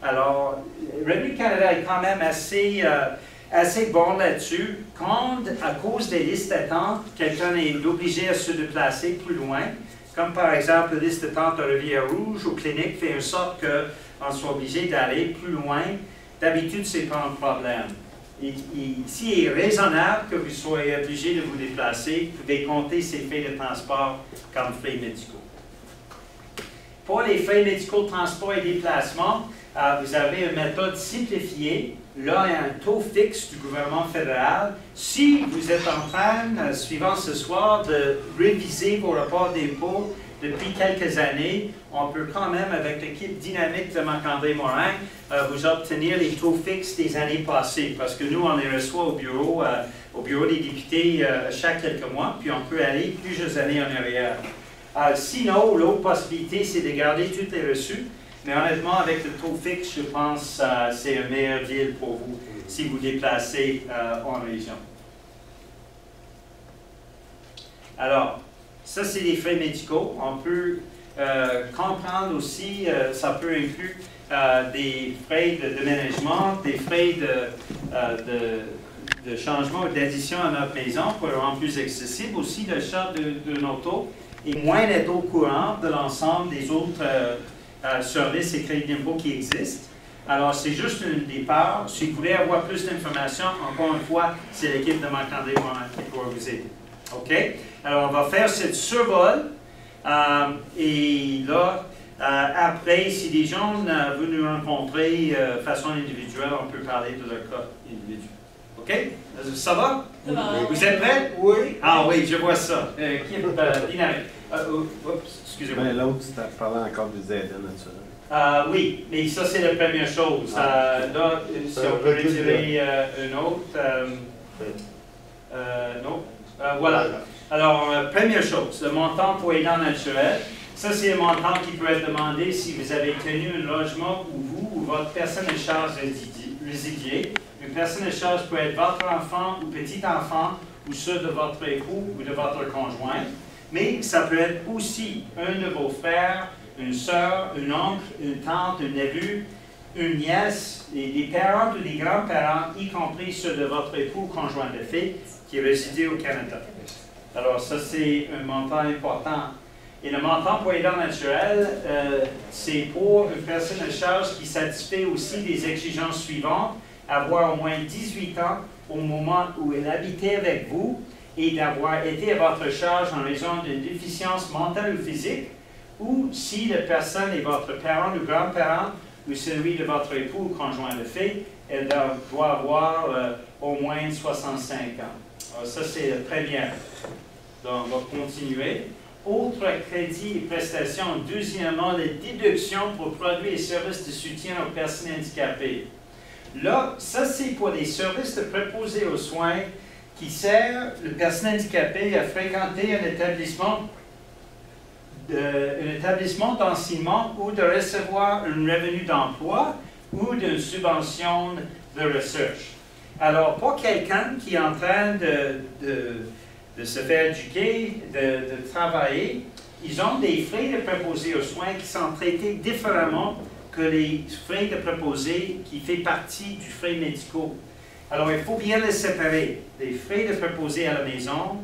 Alors, Revenu Canada est quand même assez bon là-dessus. Quand, à cause des listes d'attente, quelqu'un est obligé à se déplacer plus loin, comme par exemple la liste d'attente à Rivière-Rouge aux cliniques fait en sorte qu'on soit obligé d'aller plus loin, d'habitude, ce n'est pas un problème. S'il est raisonnable que vous soyez obligé de vous déplacer, vous pouvez compter ces frais de transport comme frais médicaux. Pour les frais médicaux de transport et déplacement, vous avez une méthode simplifiée. Là, il y a un taux fixe du gouvernement fédéral. Si vous êtes en train, suivant ce soir, de réviser vos rapports d'impôts depuis quelques années, on peut quand même, avec l'équipe dynamique de Marc-André Morin, vous obtenir les taux fixes des années passées. Parce que nous, on les reçoit au bureau des députés chaque quelques mois, puis on peut aller plusieurs années en arrière. Sinon, l'autre possibilité, c'est de garder toutes les reçus. Mais honnêtement, avec le taux fixe, je pense que c'est un meilleur deal pour vous si vous déplacez en région. Alors, ça, c'est les frais médicaux. On peut comprendre aussi, ça peut inclure des frais de déménagement, des frais de changement ou d'addition à notre maison pour le rendre plus accessible, aussi l'achat d'une auto et moins d'être au courant de l'ensemble des autres services et crédits d'impôt qui existent. Alors, c'est juste un départ. Si vous voulez avoir plus d'informations, encore une fois, c'est l'équipe de Marc-André Morin qui pourra vous aider. OK? Alors, on va faire cette survol. Et là, après, si des gens veulent nous rencontrer de façon individuelle, on peut parler de leur cas individuel. OK? Ça va? Vous êtes prêts? Oui. Ah oui, je vois ça. Équipe dynamique. Excusez-moi. Ben, l'autre, c'était parler encore des aides naturelles. Oui, mais ça, c'est la première chose. Là, si on peut retirer une autre. Non. Voilà. Alors, première chose, le montant pour aidant naturel. Ça, c'est le montant qui peut être demandé si vous avez tenu un logement où vous ou votre personne à charge résidiez. Une personne à charge peut être votre enfant ou petit-enfant ou ceux de votre époux ou de votre conjoint. Mais ça peut être aussi un de vos frères, une sœur, un oncle, une tante, un neveu, une nièce, des parents ou des grands-parents, y compris ceux de votre époux ou conjoint de fait, qui résident au Canada. Alors ça, c'est un montant important. Et le montant pour aidant naturel, c'est pour une personne à charge qui satisfait aussi des exigences suivantes, avoir au moins 18 ans au moment où elle habitait avec vous, et d'avoir été à votre charge en raison d'une déficience mentale ou physique, ou si la personne est votre parent ou grand-parent, ou celui de votre époux ou conjoint de fait, elle doit avoir au moins 65 ans. Alors ça, c'est la première. Donc, on va continuer. Autres crédits et prestations. Deuxièmement, les déductions pour produits et services de soutien aux personnes handicapées. Là, ça, c'est pour les services de préposés aux soins qui sert les personnes handicapées à fréquenter un établissement d'enseignement ou de recevoir un revenu d'emploi ou d'une subvention de recherche. Alors, pour quelqu'un qui est en train de se faire éduquer, de travailler, ils ont des frais de préposés aux soins qui sont traités différemment que les frais de préposés qui font partie du frais médicaux. Alors, il faut bien les séparer. Les frais de préposés à la maison,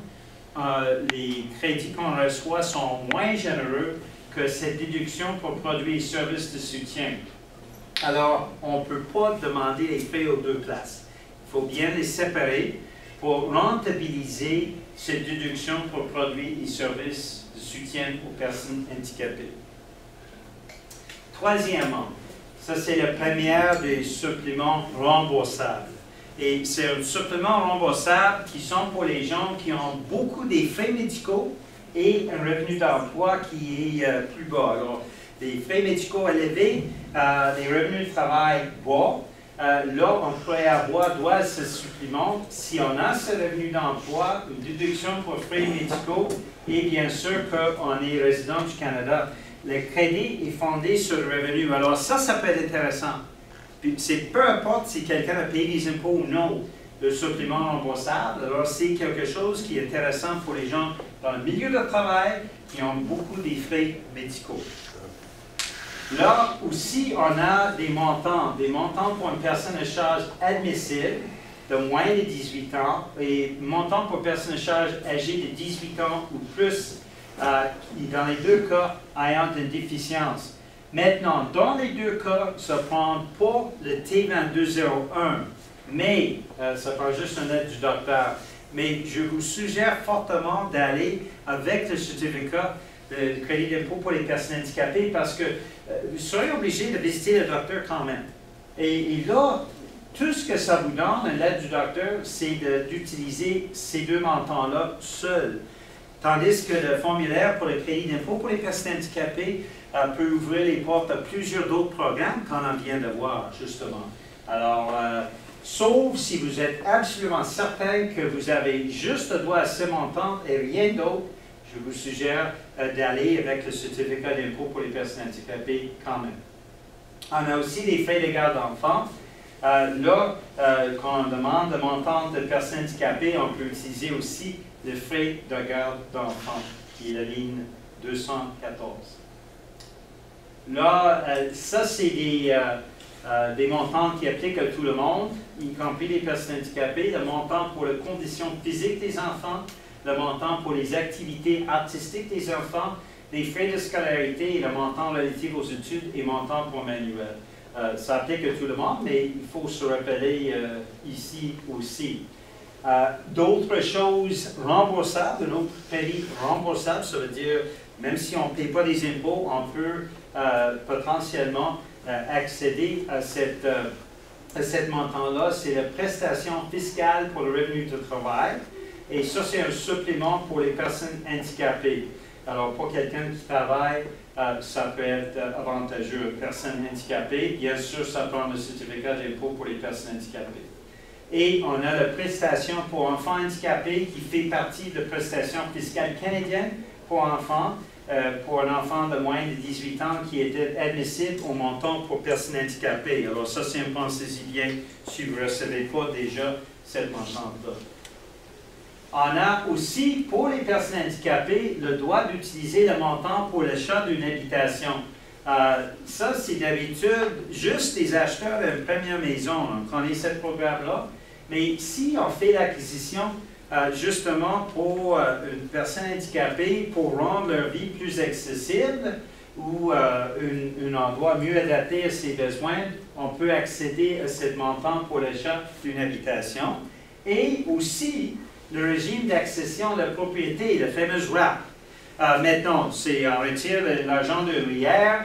les crédits qu'on reçoit sont moins généreux que cette déduction pour produits et services de soutien. Alors, on ne peut pas demander les frais aux deux places. Il faut bien les séparer pour rentabiliser cette déduction pour produits et services de soutien aux personnes handicapées. Troisièmement, ça c'est la première des suppléments remboursables. Et c'est un supplément remboursable qui sont pour les gens qui ont beaucoup des frais médicaux et un revenu d'emploi qui est plus bas. Alors, des frais médicaux élevés, des revenus de travail bas. Là, on pourrait avoir droit à ce supplément si on a ce revenu d'emploi, une déduction pour frais médicaux et bien sûr qu'on est résident du Canada. Le crédit est fondé sur le revenu. Alors ça peut être intéressant. Puis c'est peu importe si quelqu'un a payé des impôts ou non, le supplément remboursable. Alors c'est quelque chose qui est intéressant pour les gens dans le milieu de travail qui ont beaucoup des frais médicaux. Là aussi, on a des montants pour une personne à charge admissible de moins de 18 ans et montants pour personnes à charge âgées de 18 ans ou plus, dans les deux cas, ayant une déficience. Maintenant, dans les deux cas, ça ne prend pas le T2201, mais ça prend juste une aide du docteur. Mais je vous suggère fortement d'aller avec le certificat de crédit d'impôt pour les personnes handicapées parce que vous serez obligé de visiter le docteur quand même. Et là, tout ce que ça vous donne, l'aide du docteur, c'est d'utiliser ces deux montants-là seuls. Tandis que le formulaire pour le crédit d'impôt pour les personnes handicapées peut ouvrir les portes à plusieurs d'autres programmes qu'on en vient de voir, justement. Alors, sauf si vous êtes absolument certain que vous avez juste droit à ce montant et rien d'autre, je vous suggère d'aller avec le certificat d'impôt pour les personnes handicapées quand même. On a aussi les frais de garde d'enfants. Là, quand on demande le montant de personnes handicapées, on peut utiliser aussi le frais de garde d'enfants, qui est la ligne 214. Là, ça, c'est des montants qui appliquent à tout le monde, y compris les personnes handicapées. Le montant pour les conditions physiques des enfants, le montant pour les activités artistiques des enfants, les frais de scolarité et le montant relatif aux études et montant pour manuel. Ça applique à tout le monde, mais il faut se rappeler ici aussi. D'autres choses remboursables, un autre crédit remboursable, ça veut dire, même si on ne paie pas des impôts, on peut potentiellement accéder à cette montant-là. C'est la prestation fiscale pour le revenu de travail. Et ça, c'est un supplément pour les personnes handicapées. Alors, pour quelqu'un qui travaille, ça peut être avantageux. Personnes handicapées, bien sûr, ça prend le certificat d'impôt pour les personnes handicapées. Et on a la prestation pour enfants handicapés qui fait partie de la prestation fiscale canadienne pour enfants, pour un enfant de moins de 18 ans qui était admissible au montant pour personnes handicapées. Alors ça, c'est un pensez-y bien si vous ne recevez pas déjà cette montant-là. On a aussi, pour les personnes handicapées, le droit d'utiliser le montant pour l'achat d'une habitation. Ça, c'est d'habitude juste les acheteurs d'une première maison. On connaît ce programme-là. Mais si on fait l'acquisition, justement pour une personne handicapée, pour rendre leur vie plus accessible ou un endroit mieux adapté à ses besoins, on peut accéder à ce montant pour l'achat d'une habitation. Et aussi, le régime d'accession de la propriété, le fameux RAP. Maintenant, on retire l'argent de RIER,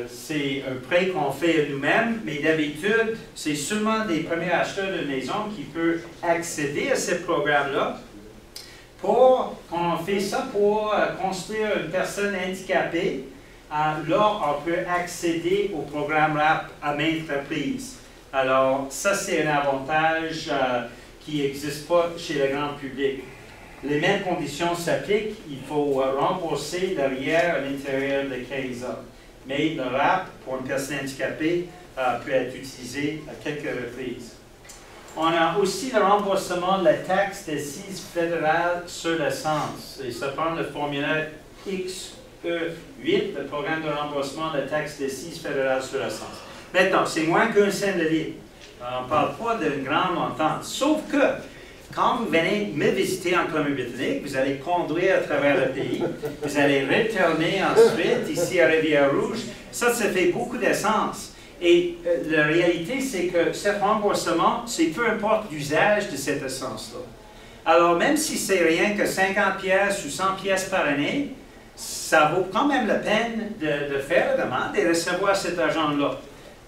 c'est un prêt qu'on fait nous-mêmes, mais d'habitude, c'est seulement des premiers acheteurs de maison qui peuvent accéder à ce programme-là. Quand on fait ça pour construire une personne handicapée, là, on peut accéder au programme RAP à maintes reprises. Alors, ça, c'est un avantage qui n'existe pas chez le grand public. Les mêmes conditions s'appliquent. Il faut rembourser l'arrière à l'intérieur de 15 ans. Mais le RAP, pour une personne handicapée, peut être utilisé à quelques reprises. On a aussi le remboursement de la taxe d'assises fédérale sur l'essence. Et ça prend le formulaire XE8, le programme de remboursement de la taxe d'assises fédérale sur l'essence. Maintenant, c'est moins qu'un cent de litre. On ne parle pas d'une grande montante. Sauf que, quand vous venez me visiter en Colombie-Britannique, vous allez conduire à travers le pays, vous allez retourner ensuite ici à Rivière-Rouge. Ça fait beaucoup d'essence. Et la réalité, c'est que ce remboursement, c'est peu importe l'usage de cette essence-là. Alors, même si c'est rien que 50 pièces ou 100 pièces par année, ça vaut quand même la peine de faire la demande et recevoir cet argent-là.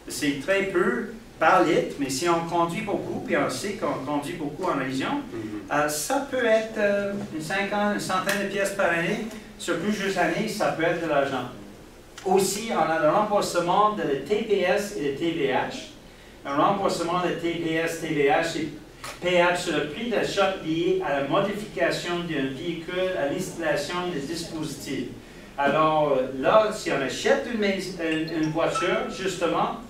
C'est très peu par litre, mais si on conduit beaucoup, puis on sait qu'on conduit beaucoup en région, ça peut être une centaine de pièces par année. Sur plusieurs années, ça peut être de l'argent. Aussi, on a le remboursement de TPS et de TVH. Un remboursement de TPS, TVH est payable sur le prix d'achat lié à la modification d'un véhicule à l'installation de dispositifs. Alors là, si on achète une voiture, justement,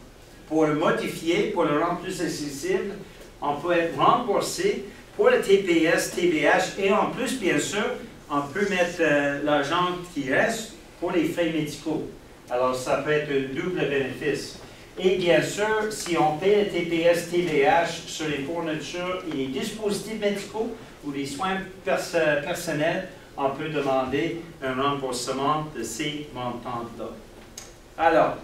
pour le modifier, pour le rendre plus accessible, on peut être remboursé pour le TPS, TVH et en plus, bien sûr, on peut mettre l'argent qui reste pour les frais médicaux. Alors, ça peut être un double bénéfice. Et bien sûr, si on paie le TPS, TVH sur les fournitures et les dispositifs médicaux ou les soins personnels, on peut demander un remboursement de ces montants-là. Alors,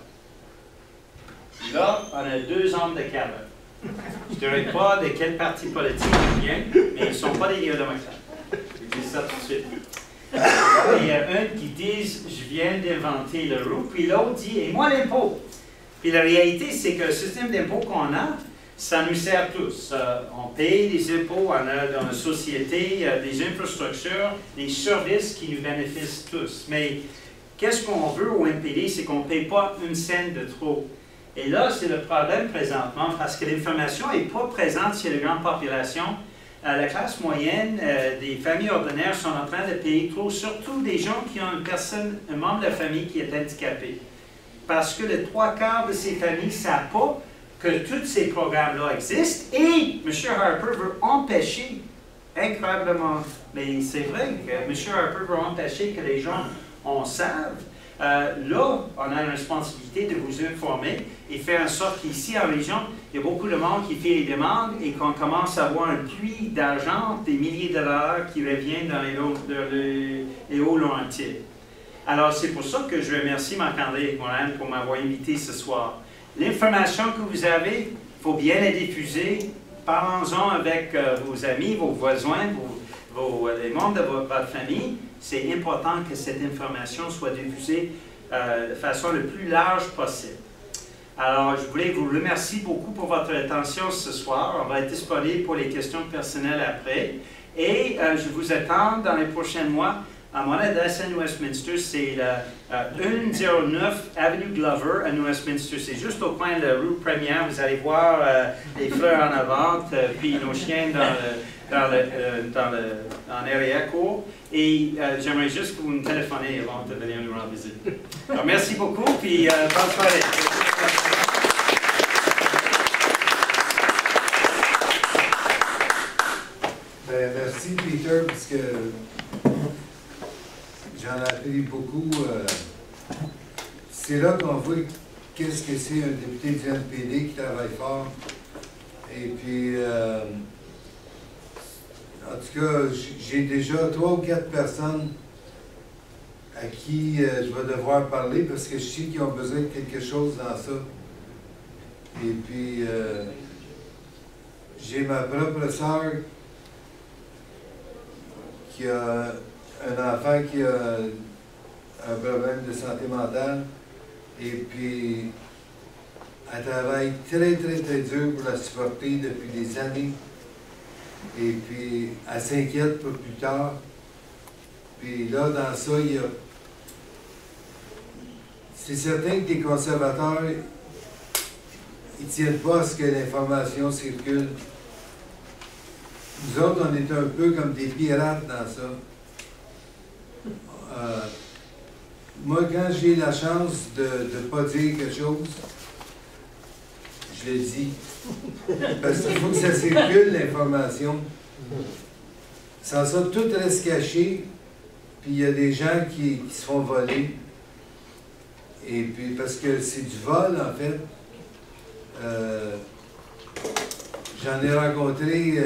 là, on a 2 hommes de caverne. Je ne dirais pas de quel parti politique ils viennent, mais ils ne sont pas des néo-démocrates. Je dis ça tout de suite. Il y a un qui dit « Je viens d'inventer le roue », puis l'autre dit « Et moi l'impôt ». Puis la réalité, c'est que le système d'impôt qu'on a, ça nous sert tous. On paye des impôts, on a dans la société des infrastructures, des services qui nous bénéficient tous. Mais qu'est-ce qu'on veut au NPD, c'est qu'on ne paye pas une scène de trop. Et là, c'est le problème présentement, parce que l'information n'est pas présente chez la grande population. La classe moyenne, des familles ordinaires sont en train de payer trop, surtout des gens qui ont un membre de la famille qui est handicapé. Parce que les 3/4 de ces familles ne savent pas que tous ces programmes-là existent et M. Harper veut empêcher, incroyablement, mais c'est vrai que M. Harper veut empêcher que les gens en savent. Là, on a une responsabilité de vous informer et faire en sorte qu'ici en région, il y a beaucoup de monde qui fait les demandes et qu'on commence à avoir un puits d'argent, des milliers de dollars qui reviennent dans les Hauts-Laurentides. Alors, c'est pour ça que je remercie Marc-André Morin pour m'avoir invité ce soir. L'information que vous avez, il faut bien la diffuser. Parlons-en avec vos amis, vos voisins, les membres de votre famille. C'est important que cette information soit diffusée de façon la plus large possible. Alors, je voulais vous remercier beaucoup pour votre attention ce soir. On va être disponible pour les questions personnelles après. Et je vous attends dans les prochains mois. À mon adresse à New Westminster, c'est 109 Avenue Glover à New Westminster. C'est juste au coin de la rue Première. Vous allez voir les fleurs en avant, puis nos chiens en arrière-cour. Et j'aimerais juste que vous me téléphonez avant de venir nous rendre visite. Alors, merci beaucoup, puis bonne soirée. Merci, Peter, parce que j'en ai appris beaucoup. C'est là qu'on voit qu'est-ce que c'est un député du NPD qui travaille fort. Et puis, en tout cas, j'ai déjà 3 ou 4 personnes à qui je vais devoir parler parce que je sais qu'ils ont besoin de quelque chose dans ça. Et puis, j'ai ma propre sœur qui a un enfant qui a un problème de santé mentale. Et puis, elle travaille très, très, très dur pour la supporter depuis des années. Et puis, elle s'inquiète pour plus tard. Puis là, dans ça, il y a... C'est certain que les conservateurs, ils ne tiennent pas à ce que l'information circule. Nous autres, on est un peu comme des pirates dans ça. Moi, quand j'ai la chance de ne pas dire quelque chose, je le dis. Parce qu'il faut que ça circule, l'information. Sans ça, tout reste caché, puis il y a des gens qui se font voler. Et puis, parce que c'est du vol, en fait. J'en ai rencontré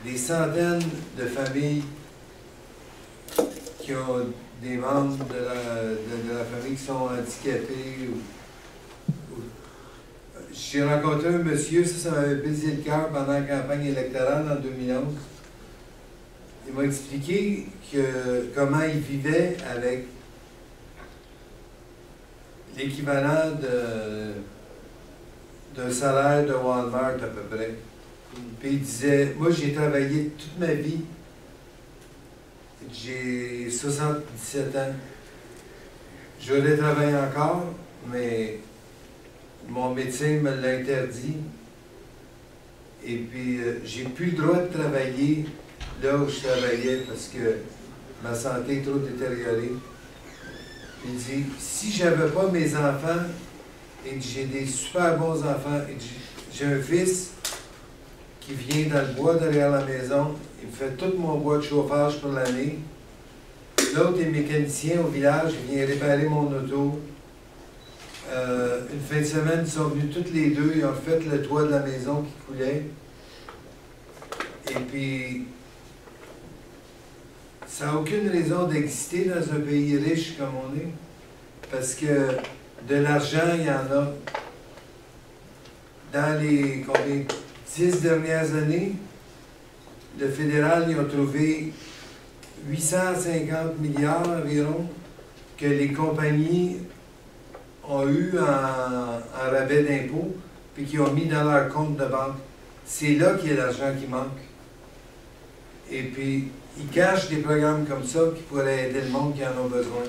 des centaines de familles qui ont des membres de la famille qui sont handicapés. J'ai rencontré un monsieur, ça m'avait baisé le cœur pendant la campagne électorale en 2011. il m'a expliqué comment il vivait avec l'équivalent d'un salaire de Walmart à peu près. Puis il disait, moi j'ai travaillé toute ma vie, j'ai 77 ans, j'aurais travaillé encore, mais mon médecin me l'a interdit. Et puis j'ai plus le droit de travailler là où je travaillais parce que ma santé est trop détériorée. Il dit, si j'avais pas mes enfants, et j'ai des super bons enfants, et j'ai un fils qui vient dans le bois derrière la maison, il me fait tout mon bois de chauffage pour l'année. L'autre est mécanicien au village, il vient réparer mon auto. Une fin de semaine, ils sont venus toutes les deux, ils ont fait le toit de la maison qui coulait. Et puis, ça n'a aucune raison d'exister dans un pays riche comme on est, parce que de l'argent, il y en a. Dans les 10 dernières années, le fédéral, ils ont trouvé 850 milliards environ que les compagnies ont eu en rabais d'impôts, puis qu'ils ont mis dans leur compte de banque. C'est là qu'il y a l'argent qui manque. Et puis, ils cachent des programmes comme ça qui pourraient aider le monde qui en a besoin.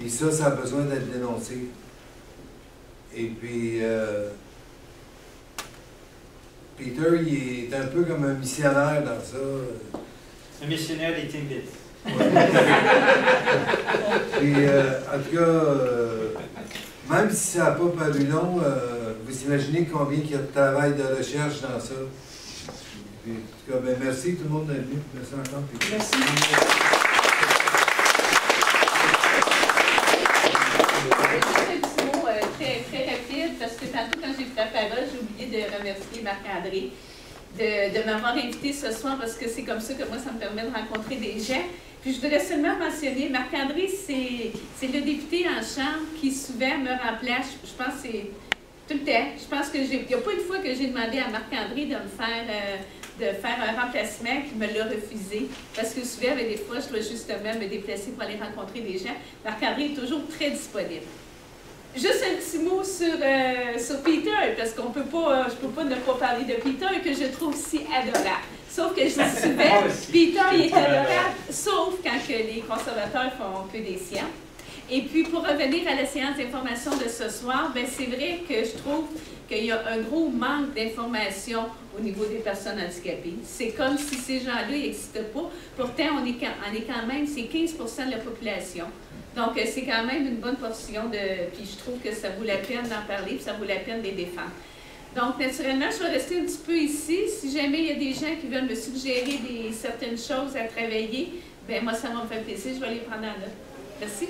Et ça a besoin d'être dénoncé. Et puis, Peter, il est un peu comme un missionnaire dans ça. Un missionnaire des Timbits. Ouais. Puis, en tout cas, même si ça n'a pas paru long, vous imaginez combien il y a de travail de recherche dans ça. Puis, en tout cas, ben, merci tout le monde d'être venu. Merci encore. Puis, Merci. Très rapide, parce que tantôt, quand j'ai pris la parole, j'ai oublié de remercier Marc-André de m'avoir invité ce soir, parce que c'est comme ça que moi, ça me permet de rencontrer des gens. Puis je voudrais seulement mentionner, Marc-André, c'est le député en chambre qui souvent me remplace, je pense que c'est tout le temps. Je pense qu'il n'y a pas une fois que j'ai demandé à Marc-André de faire un remplacement qui me l'a refusé. Parce que souvent, avec des fois, je dois justement me déplacer pour aller rencontrer des gens. Marc-André est toujours très disponible. Juste un petit mot sur Peter, parce qu'on peut pas, je ne peux pas ne pas parler de Peter, que je trouve si adorable. Sauf que je dis souvent, Peter il est adorable, sauf quand que les conservateurs font que des sciences. Et puis, pour revenir à la séance d'information de ce soir, ben c'est vrai que je trouve qu'il y a un gros manque d'information au niveau des personnes handicapées. C'est comme si ces gens-là n'existaient pas. Pourtant, on est quand même, c'est 15% de la population. Donc, c'est quand même une bonne portion de... Puis je trouve que ça vaut la peine d'en parler, puis ça vaut la peine de les défendre. Donc, naturellement, je vais rester un petit peu ici. Si jamais il y a des gens qui veulent me suggérer certaines choses à travailler, bien moi, ça va me faire plaisir. Je vais les prendre en note. Merci.